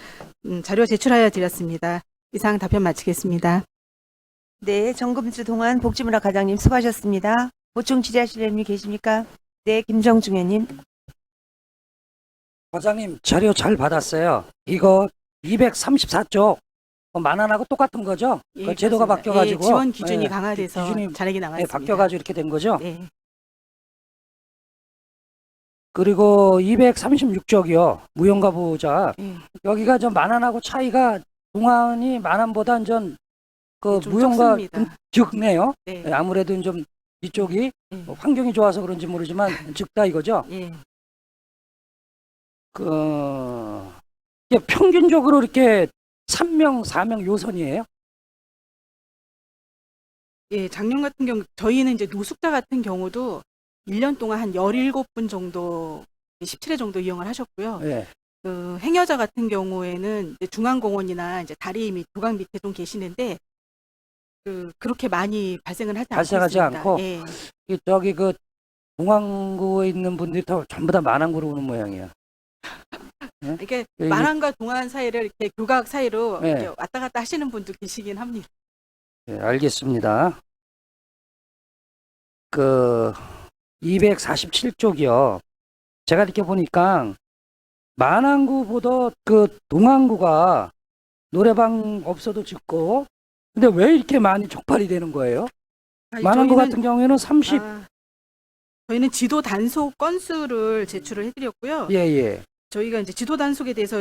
자료 제출하여 드렸습니다. 이상 답변 마치겠습니다. 네, 정금주 동안 복지문화 과장님 수고하셨습니다. 보충 질의하실 의원님 계십니까? 네, 김정중 의원님. 과장님 자료 잘 받았어요. 이거 234쪽 만안하고 똑같은 거죠? 예, 그 제도가 그렇습니다. 바뀌어가지고 예, 지원 기준이 예, 강화돼서 기준이 잔액이 나왔습니다. 바뀌어가지고 이렇게 된 거죠? 네. 그리고 236쪽이요. 무용가부자 예. 여기가 좀 만안하고 차이가 동안이 만안보단 좀 그 좀 무용가 적습니다. 적네요. 네. 예, 아무래도 좀 이쪽이 예. 환경이 좋아서 그런지 모르지만 적다 이거죠. 예. 이게 평균적으로 이렇게 3명, 4명 요선이에요? 예, 작년 같은 경우 저희는 이제 노숙자 같은 경우도 1년 동안 한 17분 정도 17회 정도 이용을 하셨고요. 예. 그 행여자 같은 경우에는 이제 중앙공원이나 이제 다리 밑 도강 밑에 좀 계시는데 그렇게 많이 발생을 하지 발생하지 않고 않고 있습니다. 저기 그 동안구에 있는 분들이 다 전부 다 만안구로 오는 모양이에요. 예? 이게 이게- 만안과 동안 사이를 이렇게 교각 사이로 예. 이렇게 왔다 갔다 하시는 분도 계시긴 합니다. 예, 알겠습니다. 그 247쪽이요. 제가 이렇게 보니까 만안구보다 그 동안구가 노래방 없어도 짓고, 근데 왜 이렇게 많이 촉발이 되는 거예요? 만안구 같은 경우에는 30. 저희는 지도 단속 건수를 제출을 해드렸고요. 예. 저희가 이제 지도 단속에 대해서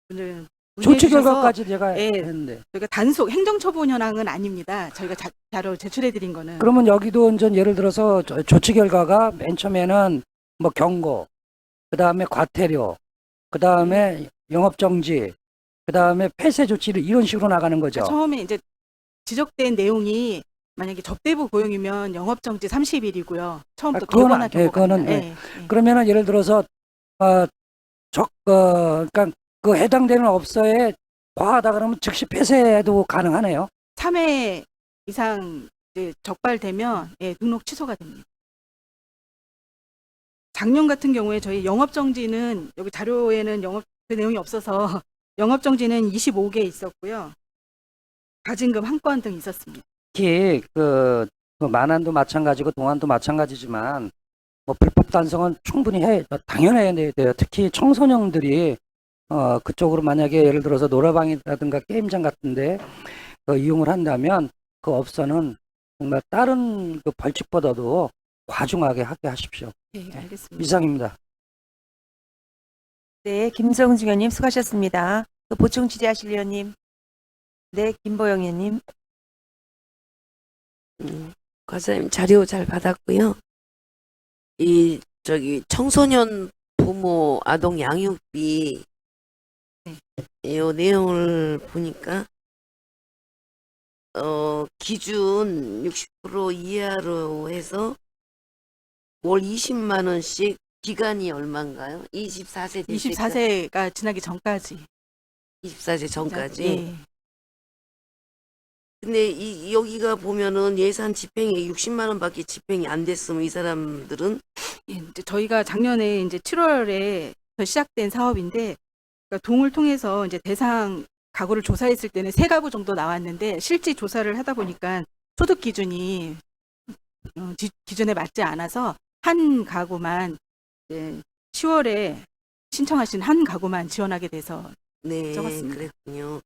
문의해 조치 주셔서 결과까지 제가 예, 했는데. 저희가 단속 행정처분 현황은 아닙니다. 저희가 자료 제출해드린 거는. 그러면 여기도 이제 예를 들어서 조치 결과가 맨 처음에는 뭐 경고, 그 다음에 과태료, 그 다음에 영업정지, 그 다음에 폐쇄 조치를 이런 식으로 나가는 거죠. 그러니까 처음에 이제 지적된 내용이 만약에 접대부 고용이면 영업정지 30일이고요. 처음부터 그거는, 개원화 경고가 그거는, 예. 그러면은 예를 들어서 그러니까 그 해당되는 업소에 과하다 그러면 즉시 폐쇄도 가능하네요. 3회 이상 이제 적발되면 예, 등록 취소가 됩니다. 작년 같은 경우에 저희 영업정지는 여기 자료에는 그 내용이 없어서 영업정지는 25개 있었고요. 가징금 한 건 등 있었습니다. 특히 그 만안도 마찬가지고 동안도 마찬가지지만 뭐 불법 단속은 충분히 당연해야 돼요. 특히 청소년들이 그쪽으로 만약에 예를 들어서 노래방이라든가 게임장 같은데 이용을 한다면 그 업소는 정말 다른 그 벌칙보다도 과중하게 하게 하십시오. 예, 알겠습니다. 이상입니다. 네, 김성중 의원님 수고하셨습니다. 또 보충 질의하실 의원님. 네, 김보영 의원님. 과장님 자료 잘 받았고요. 청소년 부모 아동 양육비 이 내용을 보니까 기준 60% 이하로 해서 월 20만 원씩 기간이 얼마인가요? 24세 될 24세가 지나기 전까지. 24세 전까지. 예. 근데 여기가 보면은 예산 집행이 60만 원밖에 집행이 안 됐으면 이 사람들은 예, 이제 저희가 작년에 이제 7월에 시작된 사업인데 그러니까 동을 통해서 이제 대상 가구를 조사했을 때는 3가구 정도 나왔는데 실제 조사를 하다 보니까 소득 기준이 기준에 맞지 않아서 한 가구만 이제 10월에 신청하신 한 가구만 지원하게 돼서 네, 적었습니다. 그랬군요.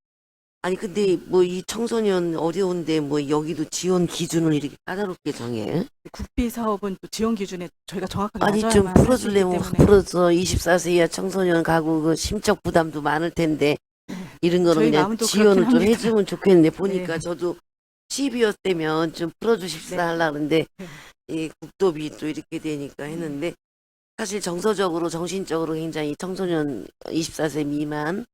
아니 근데 뭐 이 청소년 어려운데 뭐 여기도 지원 기준을 이렇게 까다롭게 정해? 국비 사업은 또 지원 기준에 저희가 정확하게 아니 좀 맞아야만 할 수 있기 풀어주려면 때문에 풀어서 24세 이하 청소년 가구 그 심적 부담도 많을 텐데 이런 거는 저희 그냥 마음도 지원을 그렇긴 좀 합니다. 해주면 좋겠는데 보니까 네. 저도 12월 때면 좀 풀어주십사 네. 하려고 그러는데 네. 이 국도비 또 이렇게 되니까 했는데 사실 정서적으로 정신적으로 굉장히 청소년 24세 미만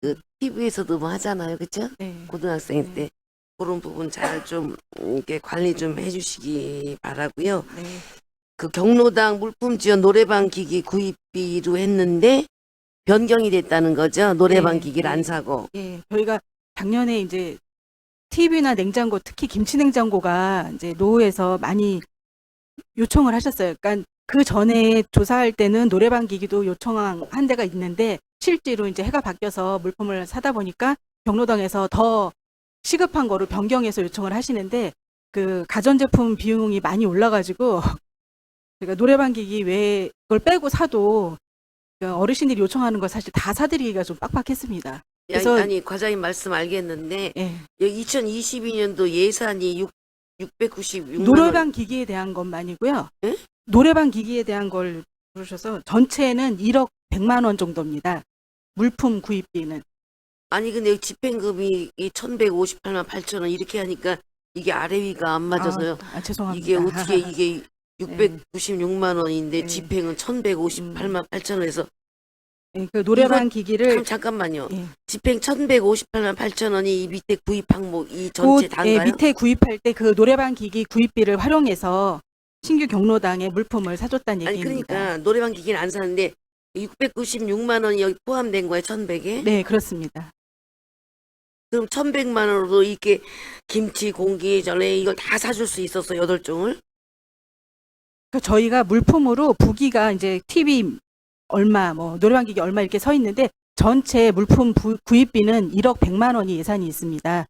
그 TV에서도 뭐 하잖아요, 그렇죠? 네. 고등학생 네. 때 그런 부분 잘 좀 이렇게 관리 좀 해주시기 바라고요. 네. 그 경로당 물품 지원 노래방 기기 구입비로 했는데 변경이 됐다는 거죠. 노래방 네, 기기를 네. 안 사고. 예, 저희가 작년에 이제 TV나 냉장고, 특히 김치 냉장고가 이제 노후에서 많이 요청을 하셨어요. 그러니까 그 전에 조사할 때는 노래방 기기도 요청한 데가 있는데 실제로 이제 해가 바뀌어서 물품을 사다 보니까 경로당에서 더 시급한 거로 변경해서 요청을 하시는데 그 가전제품 비용이 많이 올라가지고 제가 노래방 기기 외에 그걸 빼고 사도 어르신들이 요청하는 걸 사실 다 사드리기가 좀 빡빡했습니다. 그래서 아니 과장님 말씀 알겠는데 예, 여기 2022년도 예산이 696만 노래방 기기에 대한 것만이고요. 예? 노래방 기기에 대한 걸 부르셔서 전체는 1억 100만 원 정도입니다. 물품 구입비는. 아니 근데 여기 집행금이 1,158만 8천 원 이렇게 하니까 이게 아래 위가 안 맞아서요. 죄송합니다. 이게 어떻게 이게 696만 원인데 네. 집행은 1,158만 8천 원에서 예, 그 노래방 이거 기기를 잠깐만요. 예. 집행 1,158만 8천 원이 이 밑에 구입 항목 이 전체 단가요? 예, 밑에 구입할 때 그 노래방 기기 구입비를 활용해서 신규 경로당에 물품을 사줬다는 아니 얘기입니다. 그러니까 노래방 기기는 안 사는데 696만 원이 여기 포함된 거예요, 1,100에? 네, 그렇습니다. 그럼 1,100만 원으로 이렇게 김치, 공기, 전에 이걸 다 사줄 수 있었어, 8종을? 그 저희가 물품으로 부기가 이제 TV 얼마, 뭐 노래방 기기 얼마 이렇게 서 있는데 전체 물품 구입비는 1억 100만 원이 예산이 있습니다.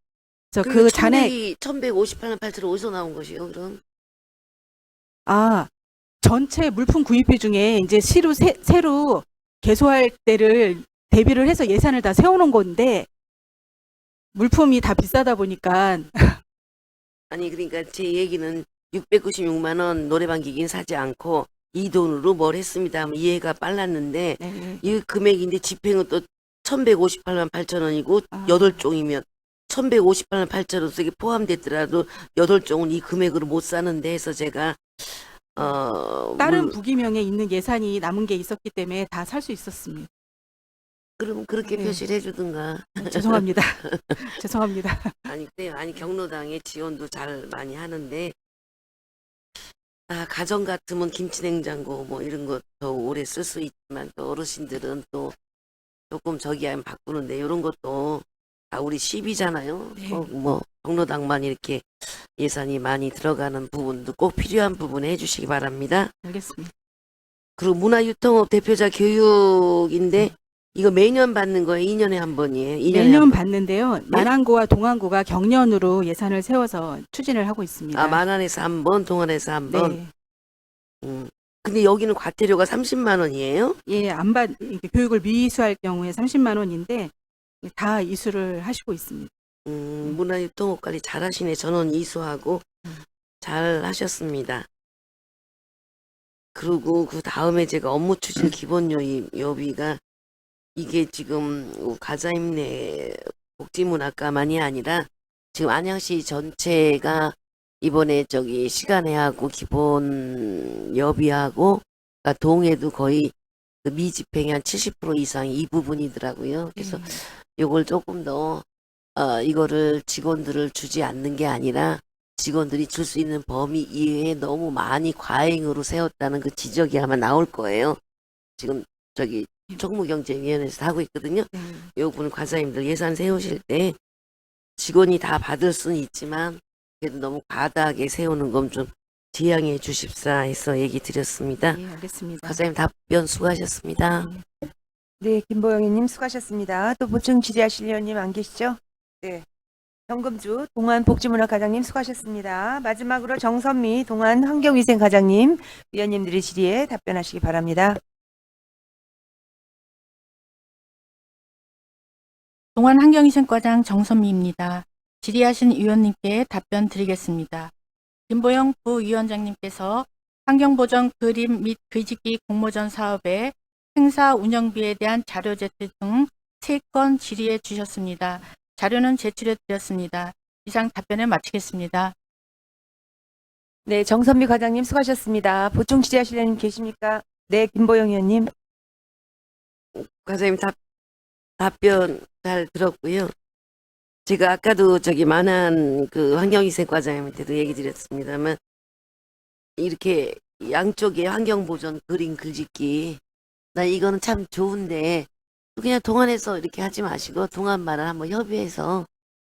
그래서 그 잔액 1,158만 8천 원 어디서 나온 것이요, 그럼? 전체 물품 구입비 중에 이제 새로 개소할 때를 대비를 해서 예산을 다 세워놓은 건데 물품이 다 비싸다 보니까 아니 그러니까 제 얘기는 696만 원 노래방 기기는 사지 않고 이 돈으로 뭘 했습니다 하면 이해가 빨랐는데 이 금액인데 집행은 또 1158만 8천 원이고 8종이면 1158만 8천 원 속에 포함됐더라도 8종은 이 금액으로 못 사는데 해서 제가 다른 부기명에 있는 예산이 남은 게 있었기 때문에 다 살 수 있었습니다. 그럼 그렇게 네. 표시를 해주든가. 죄송합니다. 죄송합니다. 아니 그래요. 아니 경로당에 지원도 잘 많이 하는데 가정 같으면 김치냉장고 뭐 이런 거 더 오래 쓸 수 있지만 또 어르신들은 또 조금 저기 하면 바꾸는데 이런 것도 다 우리 시비잖아요. 네. 뭐 경로당만 이렇게 예산이 많이 들어가는 부분도 꼭 필요한 부분에 해주시기 바랍니다. 알겠습니다. 그리고 문화유통업 대표자 교육인데 이거 매년 받는 거예요? 2년에 한 번이에요? 2년에 한 매년 번? 받는데요. 만안구와 동안구가 경년으로 예산을 세워서 추진을 하고 있습니다. 만안에서 한 번, 동안에서 한 번. 네. 근데 여기는 과태료가 30만 원이에요? 예, 이렇게 교육을 미이수할 경우에 30만 원인데 다 이수를 하시고 있습니다. 문화유통업 관리 잘 하시네. 전원 이수하고 잘 하셨습니다. 그리고 그 다음에 제가 업무 추진 기본 여비가 이게 지금 가자임내 복지문화과만이 아니라 지금 안양시 전체가 이번에 저기 시간회하고 기본 여비하고 그러니까 동해도 거의 그 미집행이 한 70% 이상이 이 부분이더라고요. 그래서 요걸 조금 더 이거를 직원들을 주지 않는 게 아니라 직원들이 줄 수 있는 범위 이외에 너무 많이 과잉으로 세웠다는 그 지적이 아마 나올 거예요. 지금 저기 총무경제위원회에서 하고 있거든요. 요 부분 과장님들 예산 세우실 때 직원이 다 받을 수는 있지만 그래도 너무 과다하게 세우는 건 좀 지양해 주십사 해서 얘기 드렸습니다. 예, 알겠습니다. 과장님 답변 수고하셨습니다. 네, 김보영님 수고하셨습니다. 또 보충 질의하실 위원님 안 계시죠? 네. 현금주 동안복지문화과장님 수고하셨습니다. 마지막으로 정선미 동안환경위생과장님 위원님들의 질의에 답변하시기 바랍니다. 동안환경위생과장 정선미입니다. 질의하신 위원님께 답변 드리겠습니다. 김보영 부위원장님께서 환경보전 그림 및 글짓기 공모전 사업의 행사 운영비에 대한 자료 제출 등 3건 질의해 주셨습니다. 자료는 제출해 드렸습니다. 이상 답변을 마치겠습니다. 네, 정선미 과장님 수고하셨습니다. 보충 질의하실 위원님 계십니까? 네, 김보영 위원님. 과장님 답변 잘 들었고요. 제가 아까도 저기 만한 그 환경위생과장님한테도 얘기 드렸습니다만 이렇게 양쪽에 환경보전 그림 글짓기 나 이거는 참 좋은데 그냥 동안에서 이렇게 하지 마시고 동안만을 한번 협의해서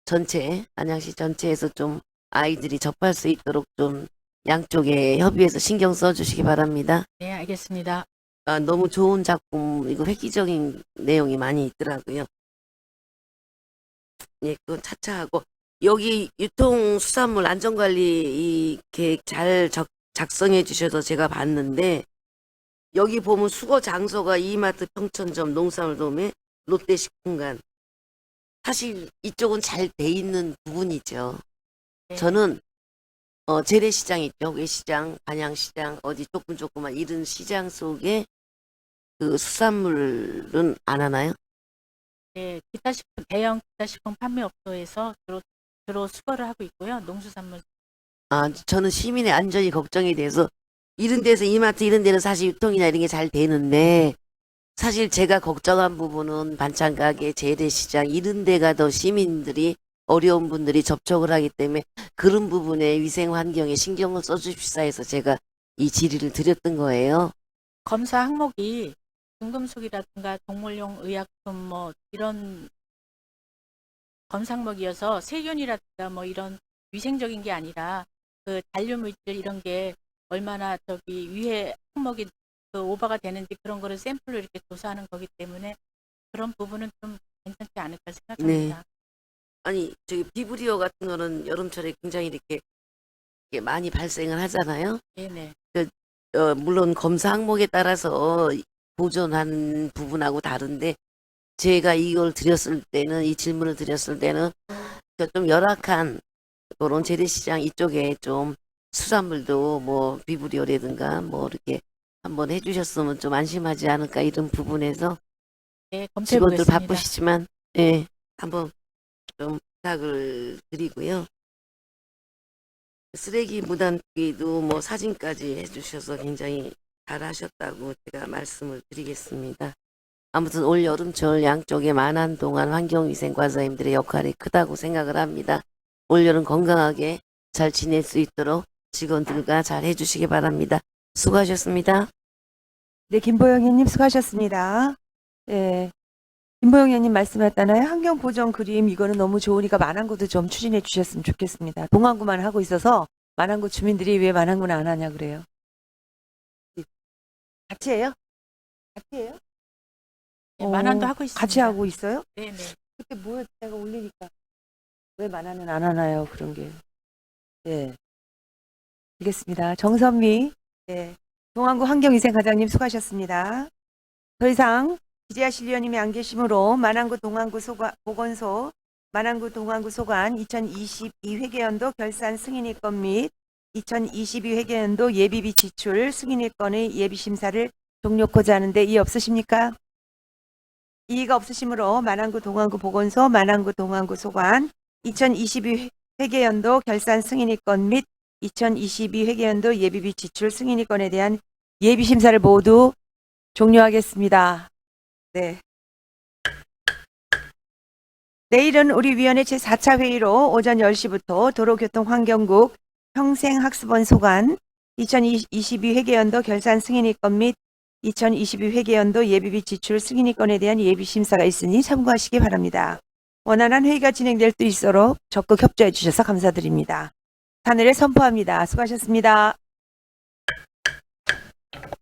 전체 안양시 전체에서 좀 아이들이 접할 수 있도록 좀 양쪽에 협의해서 신경 써주시기 바랍니다. 네, 알겠습니다. 너무 좋은 작품 이거 획기적인 내용이 많이 있더라고요. 예, 그건 차차 하고 여기 유통수산물 안전관리 이 계획 잘 작성해 주셔서 제가 봤는데 여기 보면 수거 장소가 이마트 평천점 농산물돔에 롯데식품관 사실 이쪽은 잘 돼 있는 부분이죠. 네. 저는 재래시장 있죠. 외시장, 반양시장 어디 조그만 이런 시장 속에 그 수산물은 안 하나요? 네, 대형 기타식품 판매업소에서 주로 수거를 하고 있고요. 농수산물. 저는 시민의 안전이 걱정이 돼서 이런 데서 이마트 이런 데는 사실 유통이나 이런 게 잘 되는데 사실 제가 걱정한 부분은 반찬가게, 재래시장 이런 데가 더 시민들이 어려운 분들이 접촉을 하기 때문에 그런 부분에 위생환경에 신경을 써주십사 해서 제가 이 질의를 드렸던 거예요. 검사 항목이 중금속이라든가 동물용 의약품 뭐 이런 검사 항목이어서 세균이라든가 뭐 이런 위생적인 게 아니라 그 잔류물질 이런 게 얼마나 저기 위해 항목이 그 오버가 되는지 그런 거를 샘플로 이렇게 조사하는 거기 때문에 그런 부분은 좀 괜찮지 않을까 생각합니다. 아니 저기 비브리오 같은 거는 여름철에 굉장히 이렇게 이게 많이 발생을 하잖아요. 네네. 물론 검사 항목에 따라서 보존하는 부분하고 다른데 제가 이걸 드렸을 때는 이 질문을 드렸을 때는 좀 열악한 그런 재래시장 이쪽에 좀 수산물도 뭐 비브리오라든가 뭐 이렇게 한번 해주셨으면 좀 안심하지 않을까 이런 부분에서 네, 직원들 검토해보겠습니다. 바쁘시지만 예 한번 좀 부탁을 드리고요. 쓰레기 무단투기도 뭐 사진까지 해주셔서 굉장히 잘하셨다고 제가 말씀을 드리겠습니다. 아무튼 올 여름철 양쪽에 만한 동안 환경위생과사님들의 역할이 크다고 생각을 합니다. 올 여름 건강하게 잘 지낼 수 있도록 직원들과 잘 해주시기 바랍니다. 수고하셨습니다. 네, 김보영 의원님 수고하셨습니다. 네. 김보영 의원님 말씀하셨잖아요. 환경 보전 그림 이거는 너무 좋으니까 만안구도 좀 추진해 주셨으면 좋겠습니다. 동안구만 하고 있어서 만안구 주민들이 왜 만안구는 안 하냐 그래요. 같이 해요? 같이 해요? 네, 만안도 하고 있습니다. 같이 하고 있어요? 네네. 그때 뭐였 내가 올리니까 왜 만안은 안 하나요? 그런 게. 네. 알겠습니다. 정선미 네. 동안구 환경위생과장님 수고하셨습니다. 더 이상 지지하실 위원님이 안 계시므로 만안구 동안구 보건소 만안구 동안구 소관 2022 회계연도 결산 승인일건 및 2022 회계연도 예비비 지출 승인일건의 예비심사를 종료코자 하는데 이의 없으십니까? 이의가 없으시므로 만안구 동안구 보건소 만안구 동안구 소관 2022 회계연도 결산 승인일건 및 2022 회계연도 예비비 지출 승인일건에 대한 예비심사를 모두 종료하겠습니다. 네. 내일은 우리 위원회 제4차 회의로 오전 10시부터 도로교통환경국 평생학습원 소관 2022 회계연도 결산 승인일건 및 2022 회계연도 예비비 지출 승인일건에 대한 예비심사가 있으니 참고하시기 바랍니다. 원활한 회의가 진행될 수 있도록 적극 협조해 주셔서 감사드립니다. 하늘에 선포합니다. 수고하셨습니다.